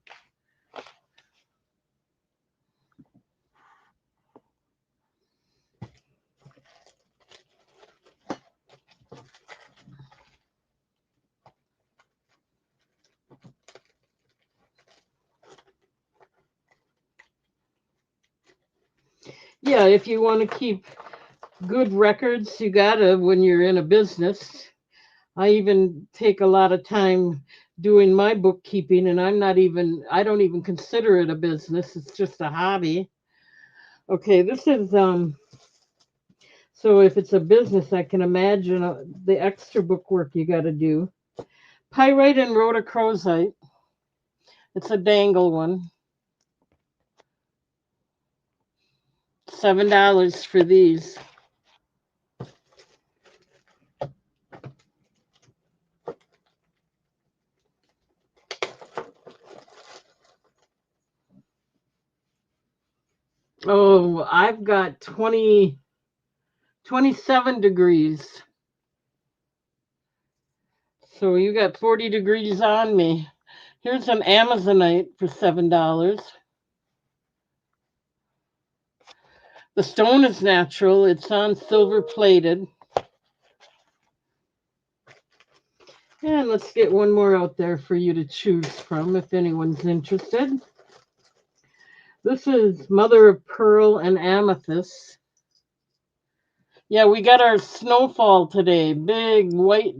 Yeah, if you want to keep good records, you gotta when you're in a business. I even take a lot of time doing my bookkeeping, and I don't even consider it a business. It's just a hobby. Okay, this is so if it's a business, I can imagine the extra bookwork you got to do. Pyrite and rhodochrosite. It's a dangle one. $7 for these. Oh, I've got 27 degrees. So you got 40 degrees on me. Here's some Amazonite for $7. The stone is natural. It's on silver plated. And let's get one more out there for you to choose from if anyone's interested. This is mother of pearl and amethyst. Yeah, we got our snowfall today. Big white.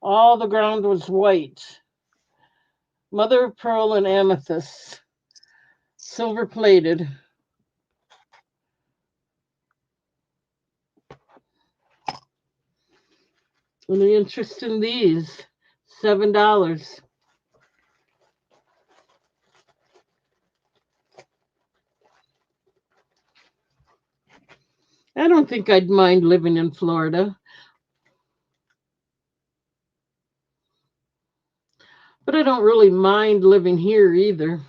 All the ground was white. Mother of pearl and amethyst. Silver plated. Any interest in these? $7. I don't think I'd mind living in Florida, but I don't really mind living here either.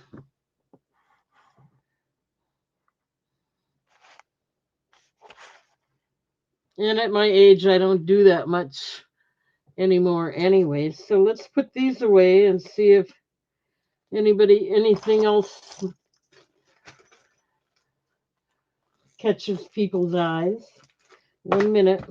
And at my age, I don't do that much anymore anyway. So let's put these away and see if anything else catches people's eyes. 1 minute.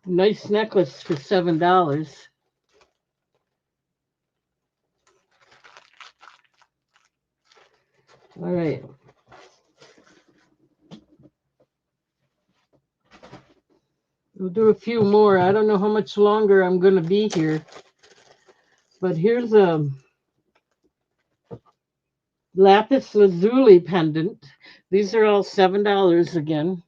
Nice necklace for $7. All right. We'll do a few more. I don't know how much longer I'm going to be here. But here's a lapis lazuli pendant. These are all $7 again.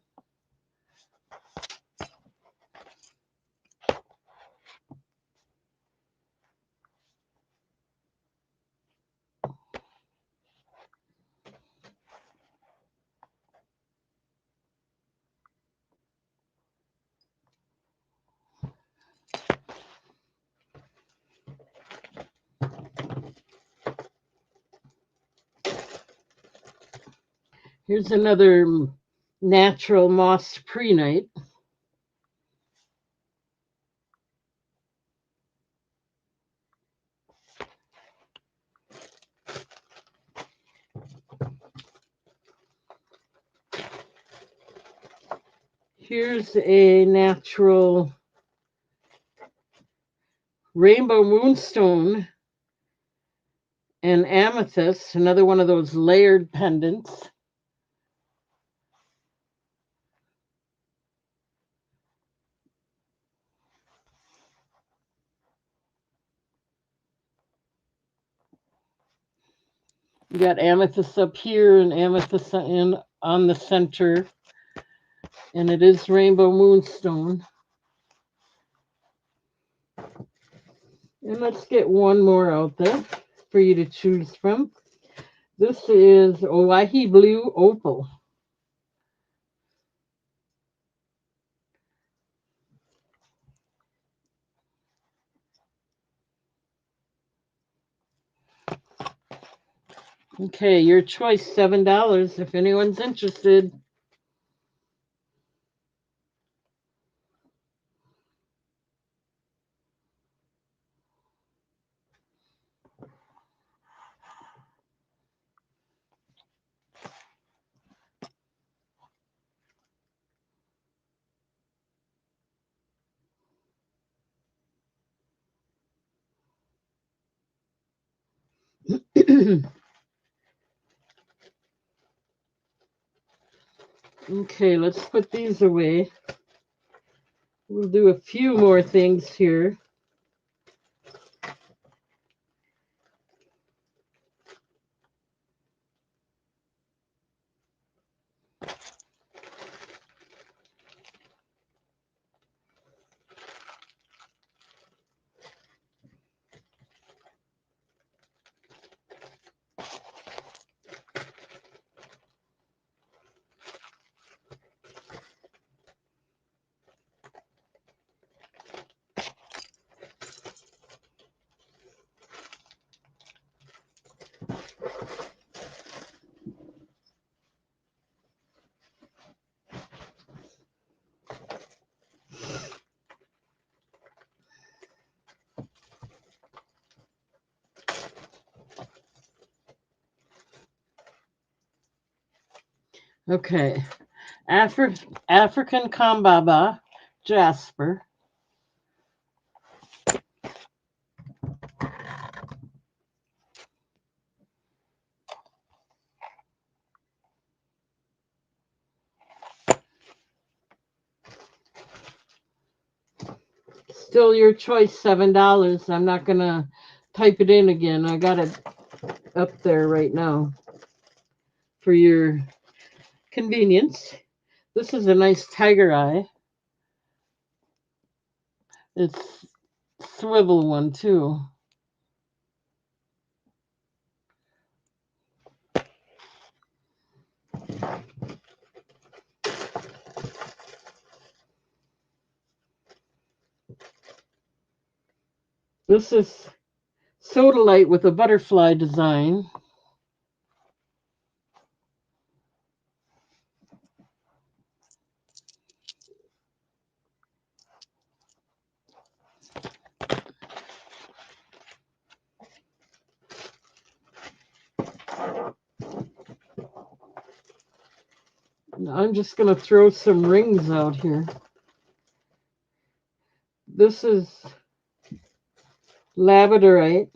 Here's another natural moss prehnite. Here's a natural rainbow moonstone and amethyst, another one of those layered pendants. You got amethyst up here and amethyst on the center, and it is rainbow moonstone. And let's get one more out there for you to choose from. This is Oahi Blue Opal. Okay, your choice, $7 if anyone's interested. Okay, let's put these away. We'll do a few more things here. Okay, African Kambaba Jasper. Still your choice, $7. I'm not going to type it in again. I got it up there right now for your convenience. This is a nice tiger eye. It's swivel one too. This is Sodalite with a butterfly design. I'm just going to throw some rings out here. This is labradorite,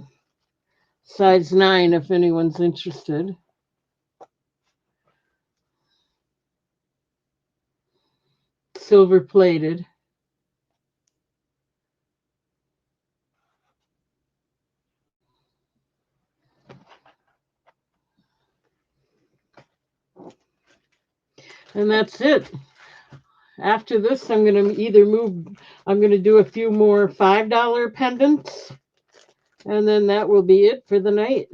size 9 if anyone's interested. Silver plated. And that's it. After this, I'm going to I'm going to do a few more $5 pendants, and then that will be it for the night.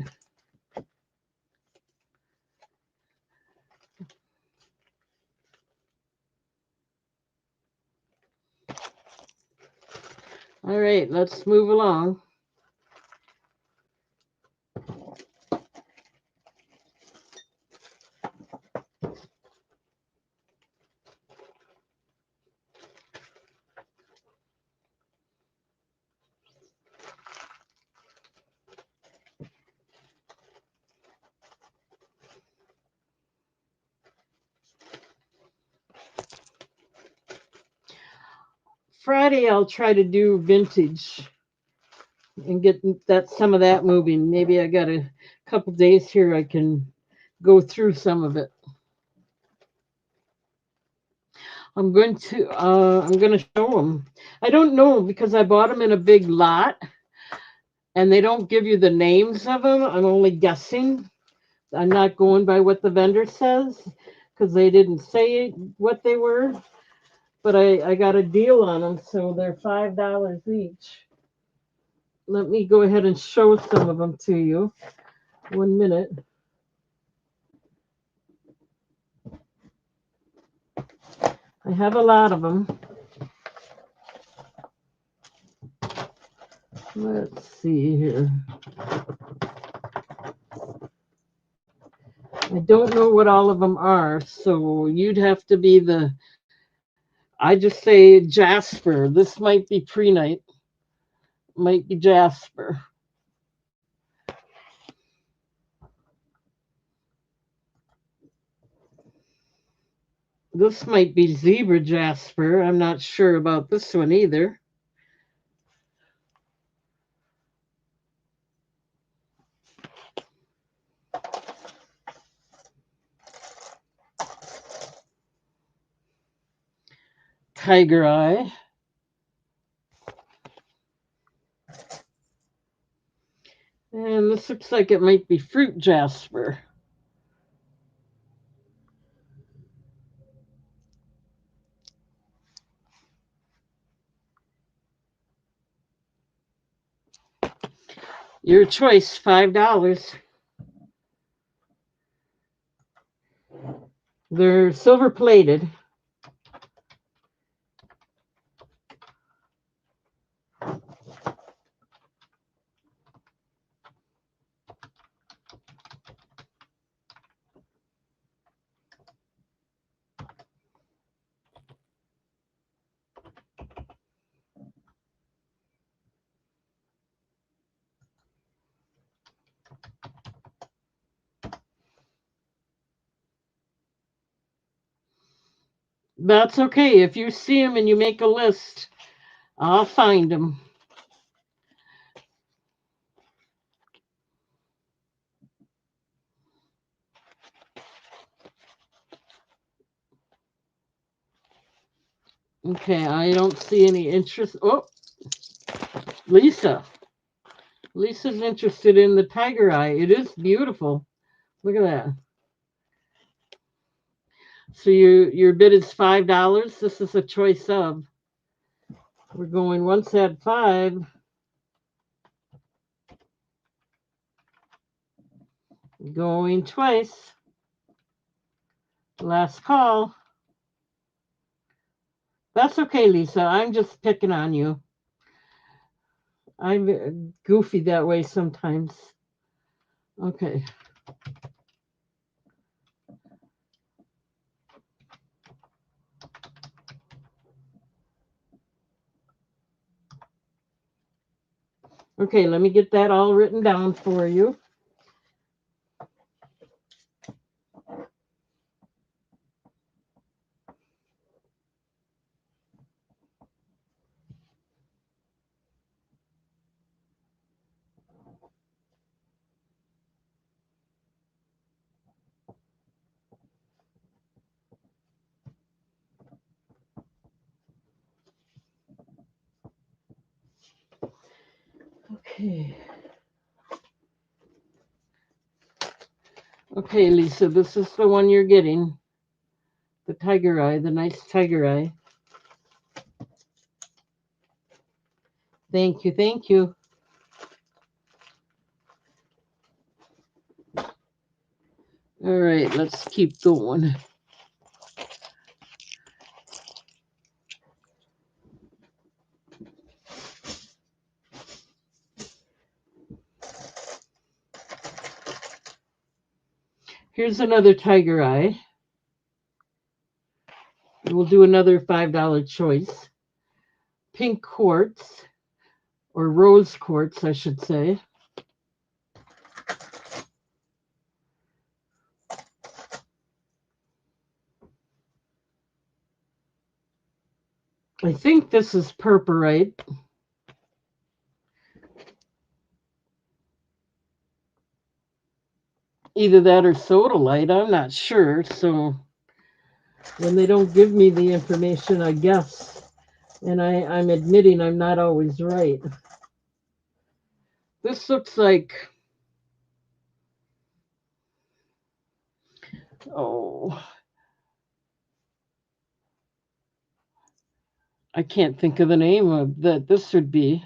All right, let's move along. Friday, I'll try to do vintage and get some of that moving. Maybe I got a couple days here I can go through some of it. I'm going to show them. I don't know because I bought them in a big lot and they don't give you the names of them. I'm only guessing. I'm not going by what the vendor says because they didn't say what they were. But I got a deal on them, so they're $5 each. Let me go ahead and show some of them to you. 1 minute. I have a lot of them. Let's see here. I don't know what all of them are, so you'd have to be I just say Jasper. This might be pre-night. Might be Jasper. This might be Zebra Jasper. I'm not sure about this one either. Tiger Eye. And this looks like it might be Fruit Jasper. Your choice, $5. They're silver plated. That's okay. If you see them and you make a list, I'll find them. Okay, I don't see any interest. Oh, Lisa. Lisa's interested in the Tiger Eye. It is beautiful. Look at that. So your bid is $5. This is a choice of. We're going once at 5. Going twice. Last call. That's okay, Lisa. I'm just picking on you. I'm goofy that way sometimes. Okay. Okay, let me get that all written down for you. Okay. Okay, Lisa, this is the one you're getting. The tiger eye, the nice tiger eye. Thank you, thank you. All right, let's keep going. Here's another tiger eye. We'll do another $5 choice. Pink quartz, or rose quartz, I should say. I think this is purpurite. Either that or sodalite, I'm not sure. So when they don't give me the information, I guess. And I'm admitting I'm not always right. This looks like, oh, I can't think of the name of that this would be.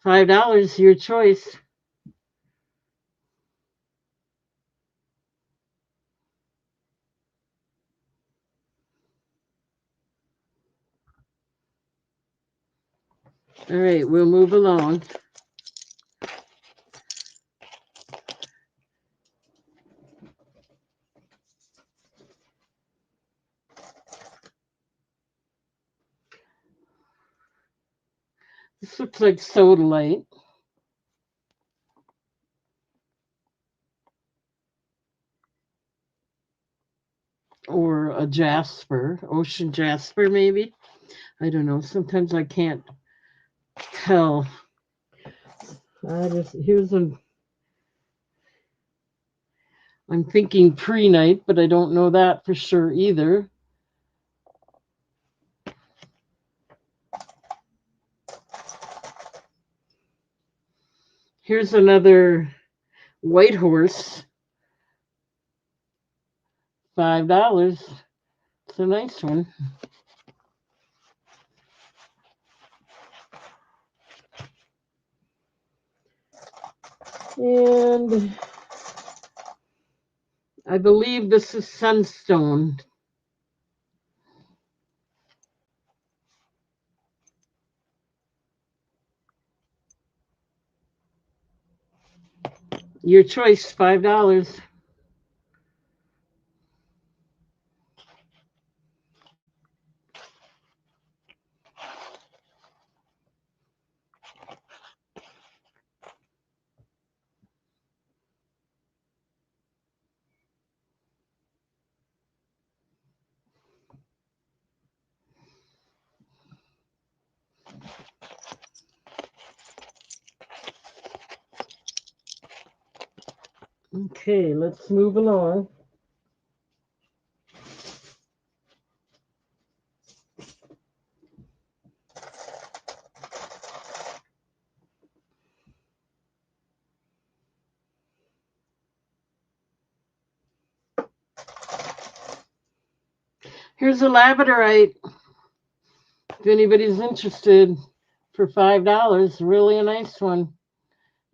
$5, your choice. All right, we'll move along. This looks like sodalite. Or a jasper, ocean jasper, maybe. I don't know. Sometimes I can't tell. I'm thinking prehnite, but I don't know that for sure either. Here's another white horse. $5. It's a nice one. And I believe this is sunstone. Your choice, $5. Okay, let's move along. Here's a labradorite. If anybody's interested, for $5, really a nice one.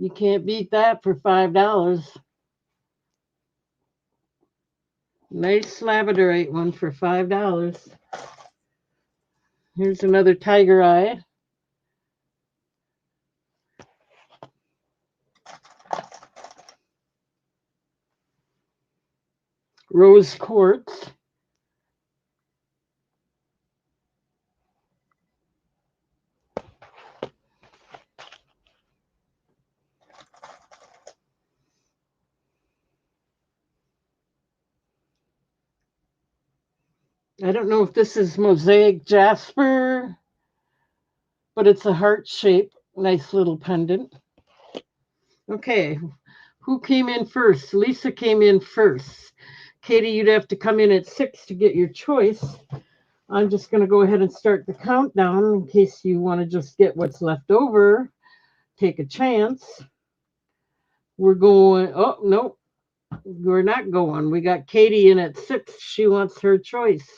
You can't beat that for $5. Nice labradorite one for $5. Here's another tiger eye. Rose quartz. I don't know if this is mosaic jasper, but it's a heart shape. Nice little pendant. Okay, who came in first? Lisa came in first. Katie, you'd have to come in at 6 to get your choice. I'm just going to go ahead and start the countdown in case you want to just get what's left over. Take a chance. We're going, oh, no, we're not going. We got Katie in at 6. She wants her choice.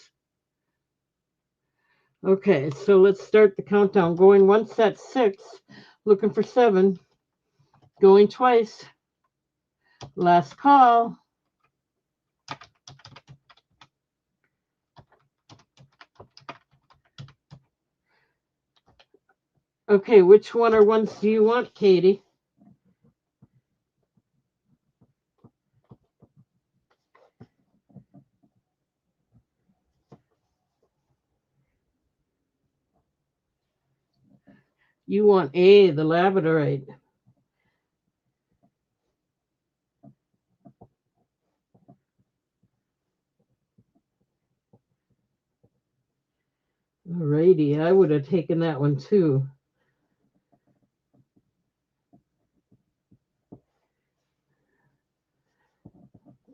Okay, so let's start the countdown. Going once at 6, looking for 7. Going twice. Last call. Okay, which one or ones do you want, Katie? You want A, the labradorite. Alrighty, I would have taken that one too.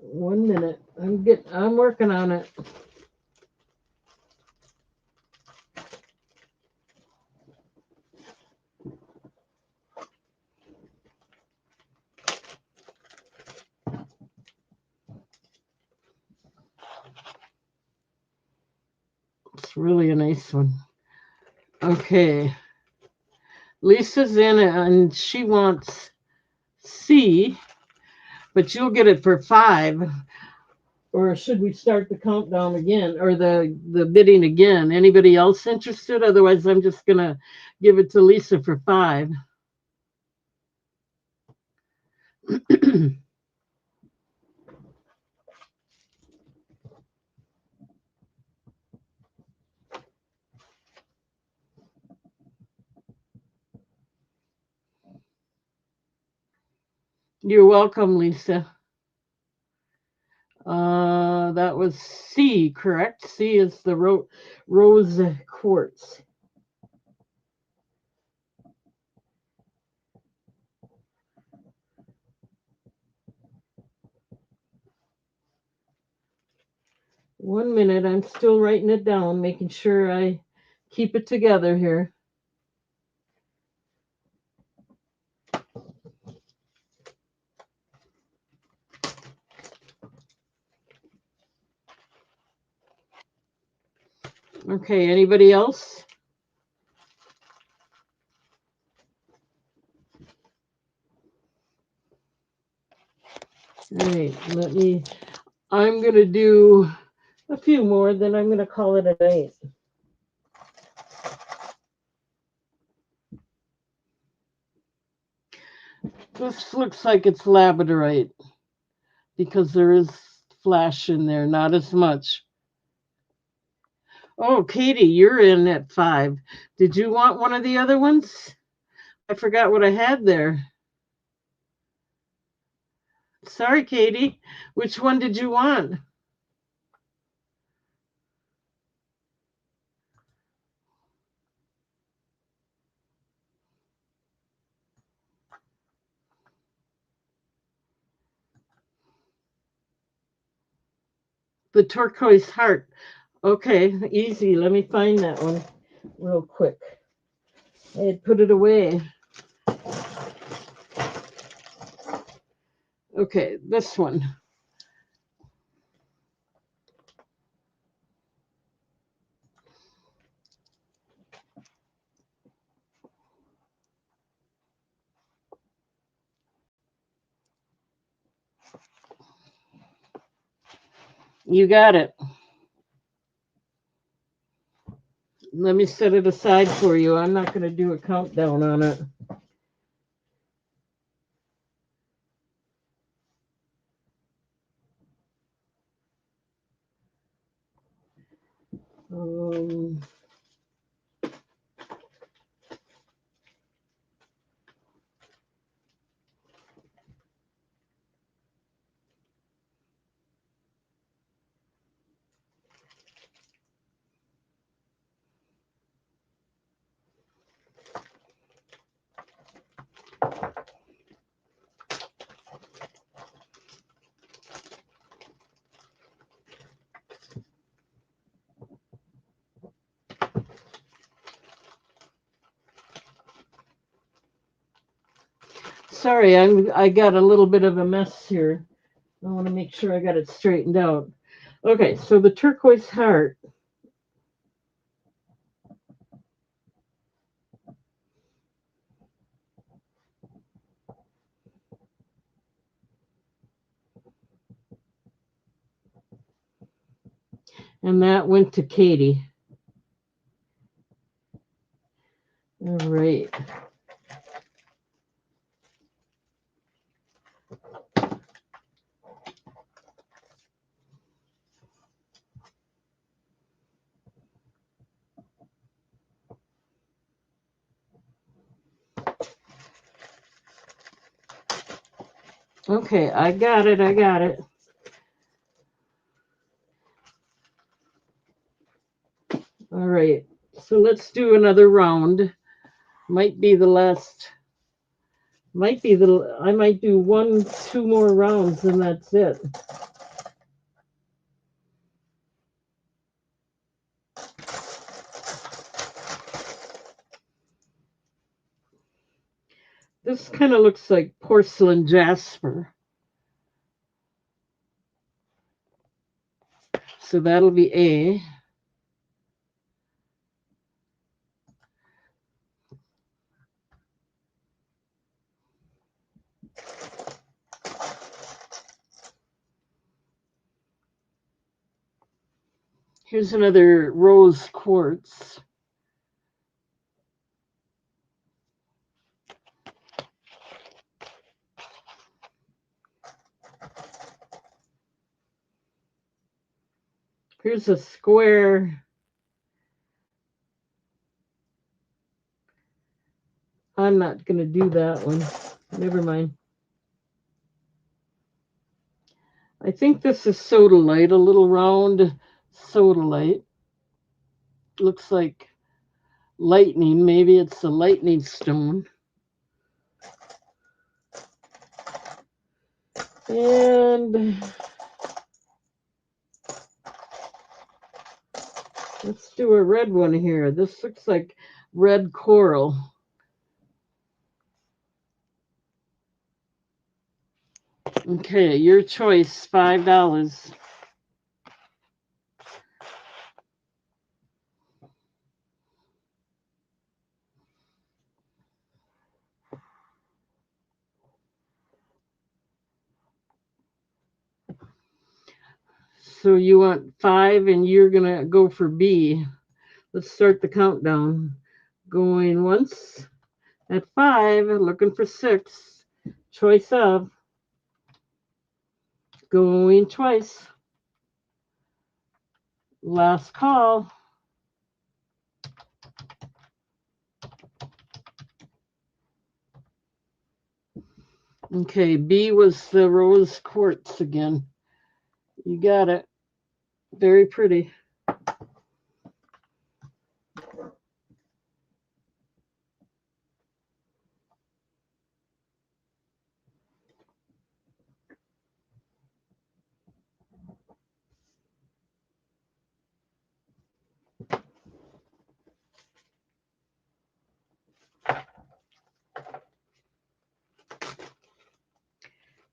One minute. I'm working on it. It's really a nice one. Okay. Lisa's in and she wants C, but you'll get it for 5. Or should we start the countdown again or the bidding again? Anybody else interested? Otherwise, I'm just going to give it to Lisa for 5. You're welcome, Lisa. That was C, correct? C is the rose quartz. One minute, I'm still writing it down, making sure I keep it together here. Okay, anybody else? All right, I'm going to do a few more, then I'm going to call it a night. This looks like it's labradorite because there is flash in there, not as much. Oh, Katie, you're in at 5. Did you want one of the other ones? I forgot what I had there. Sorry, Katie. Which one did you want? The turquoise heart. Okay, easy. Let me find that one real quick. I had put it away. Okay, this one. You got it. Let me set it aside for you. I'm not going to do a countdown on it. Um, Sorry, I got a little bit of a mess here. I want to make sure I got it straightened out. Okay, so the turquoise heart. And that went to Katie. All right. Okay, I got it. I got it. All right. So let's do another round. Might be the last. Might be the. I might do 2 more rounds and that's it. This kind of looks like porcelain jasper. So that'll be A. Here's another rose quartz. Here's a square. I'm not going to do that one. Never mind. I think this is sodalite, a little round sodalite. Looks like lightning. Maybe it's a lightning stone. And let's do a red one here. This looks like red coral. Okay, your choice, $5. So you want 5 and you're going to go for B. Let's start the countdown. Going once at 5, looking for 6. Choice of. Going twice. Last call. Okay, B was the rose quartz again. You got it. Very pretty.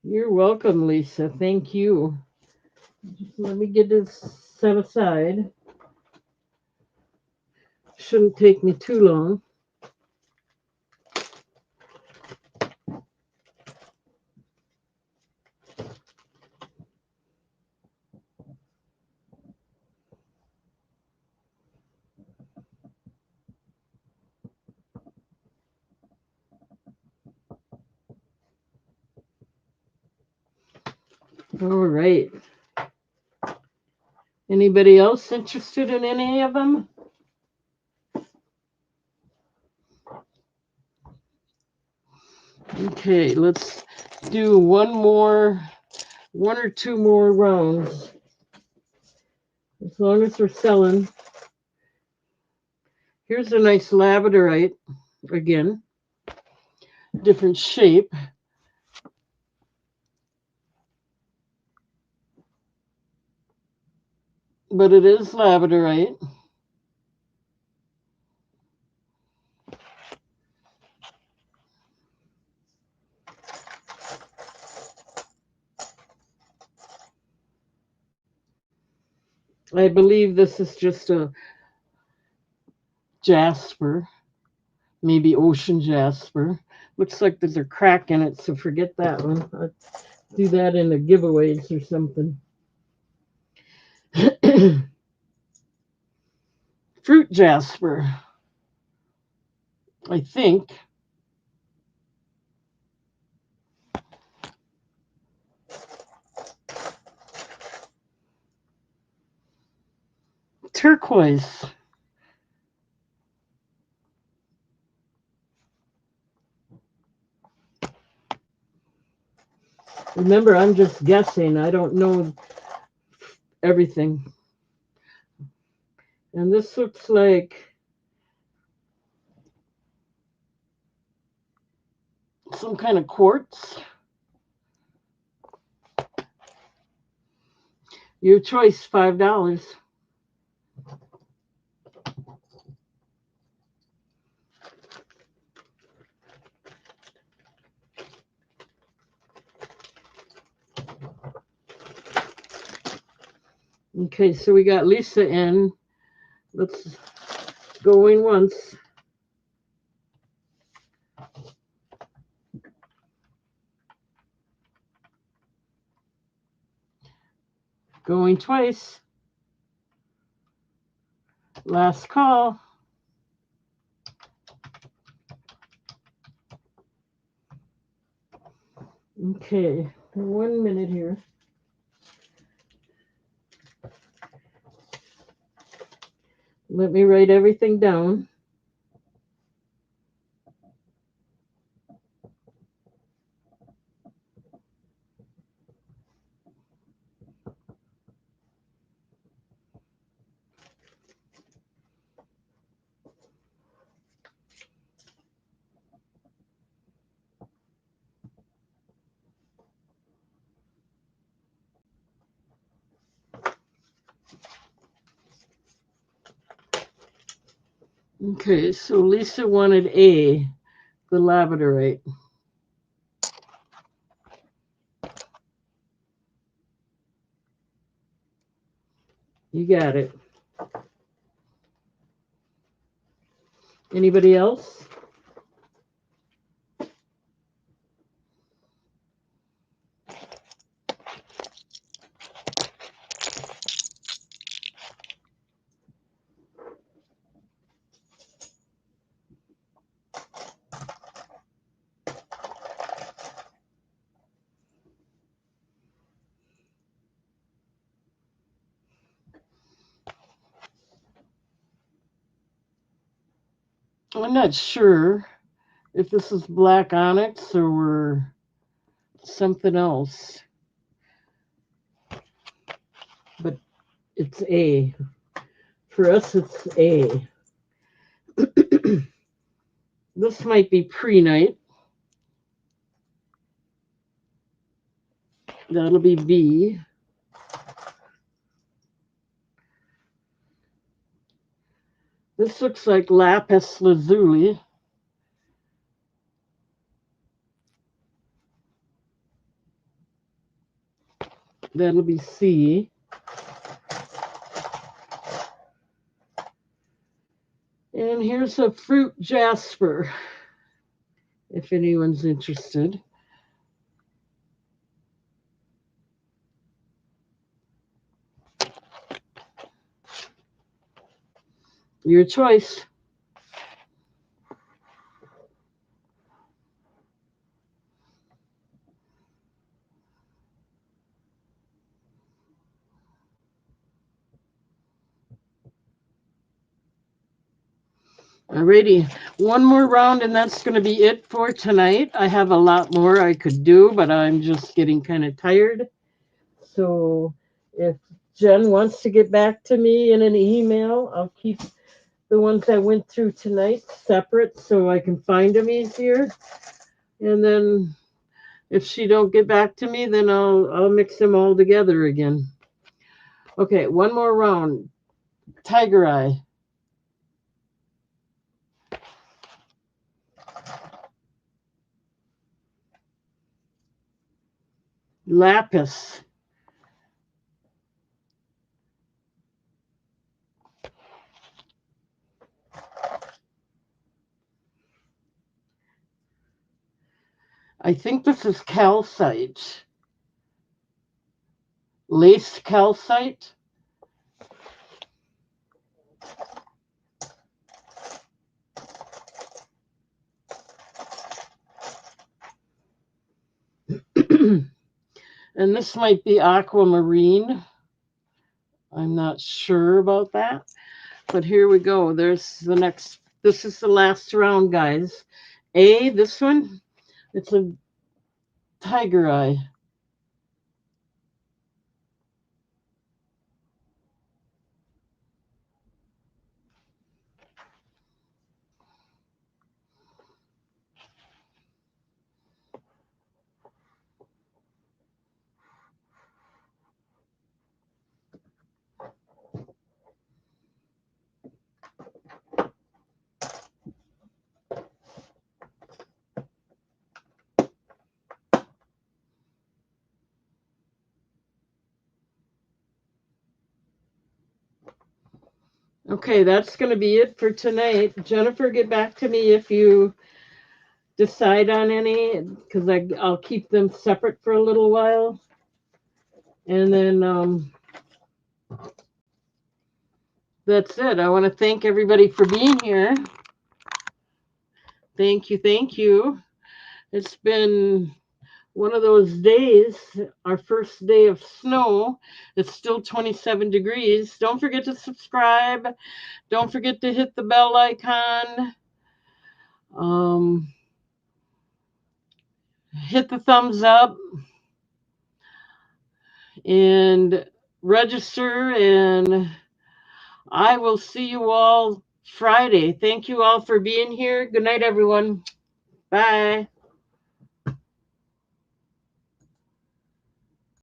You're welcome, Lisa. Thank you. Just let me get this set aside. Shouldn't take me too long. All right. Anybody else interested in any of them? Okay, let's do one or two more rounds. As long as we're selling. Here's a nice labradorite again. Different shape. But it is labradorite. I believe this is just a jasper, maybe ocean jasper. Looks like there's a crack in it, so forget that one. I'll do that in the giveaways or something. Fruit jasper, I think. Turquoise. Remember, I'm just guessing. I don't know everything. And this looks like some kind of quartz. Your choice, $5. Okay, so we got Lisa in. Let's go in once. Going twice. Last call. Okay, 1 minute here. Let me write everything down. Okay, so Lisa wanted A, the labradorite. You got it. Anybody else? I'm not sure if this is black onyx or something else, but it's A. For us, it's A. This might be prehnite. That'll be B. This looks like lapis lazuli. That'll be C. And here's a fruit jasper, if anyone's interested. Your choice. Alrighty, one more round and that's going to be it for tonight. I have a lot more I could do, but I'm just getting kind of tired. So if Jen wants to get back to me in an email, I'll keep the ones I went through tonight separate so I can find them easier. And then if she don't get back to me, then I'll mix them all together again. Okay, one more round. Tiger eye. Lapis. I think this is calcite. Lace calcite. And this might be aquamarine. I'm not sure about that. But here we go. There's the next. This is the last round, guys. This one, it's a tiger eye. Okay, that's going to be it for tonight. Jennifer, get back to me if you decide on any, because I'll keep them separate for a little while. And then that's it. I want to thank everybody for being here. Thank you. Thank you. It's been one of those days, our first day of snow. It's still 27 degrees. Don't forget to subscribe. Don't forget to hit the bell icon. Hit the thumbs up and register. And I will see you all Friday. Thank you all for being here. Good night, everyone. Bye.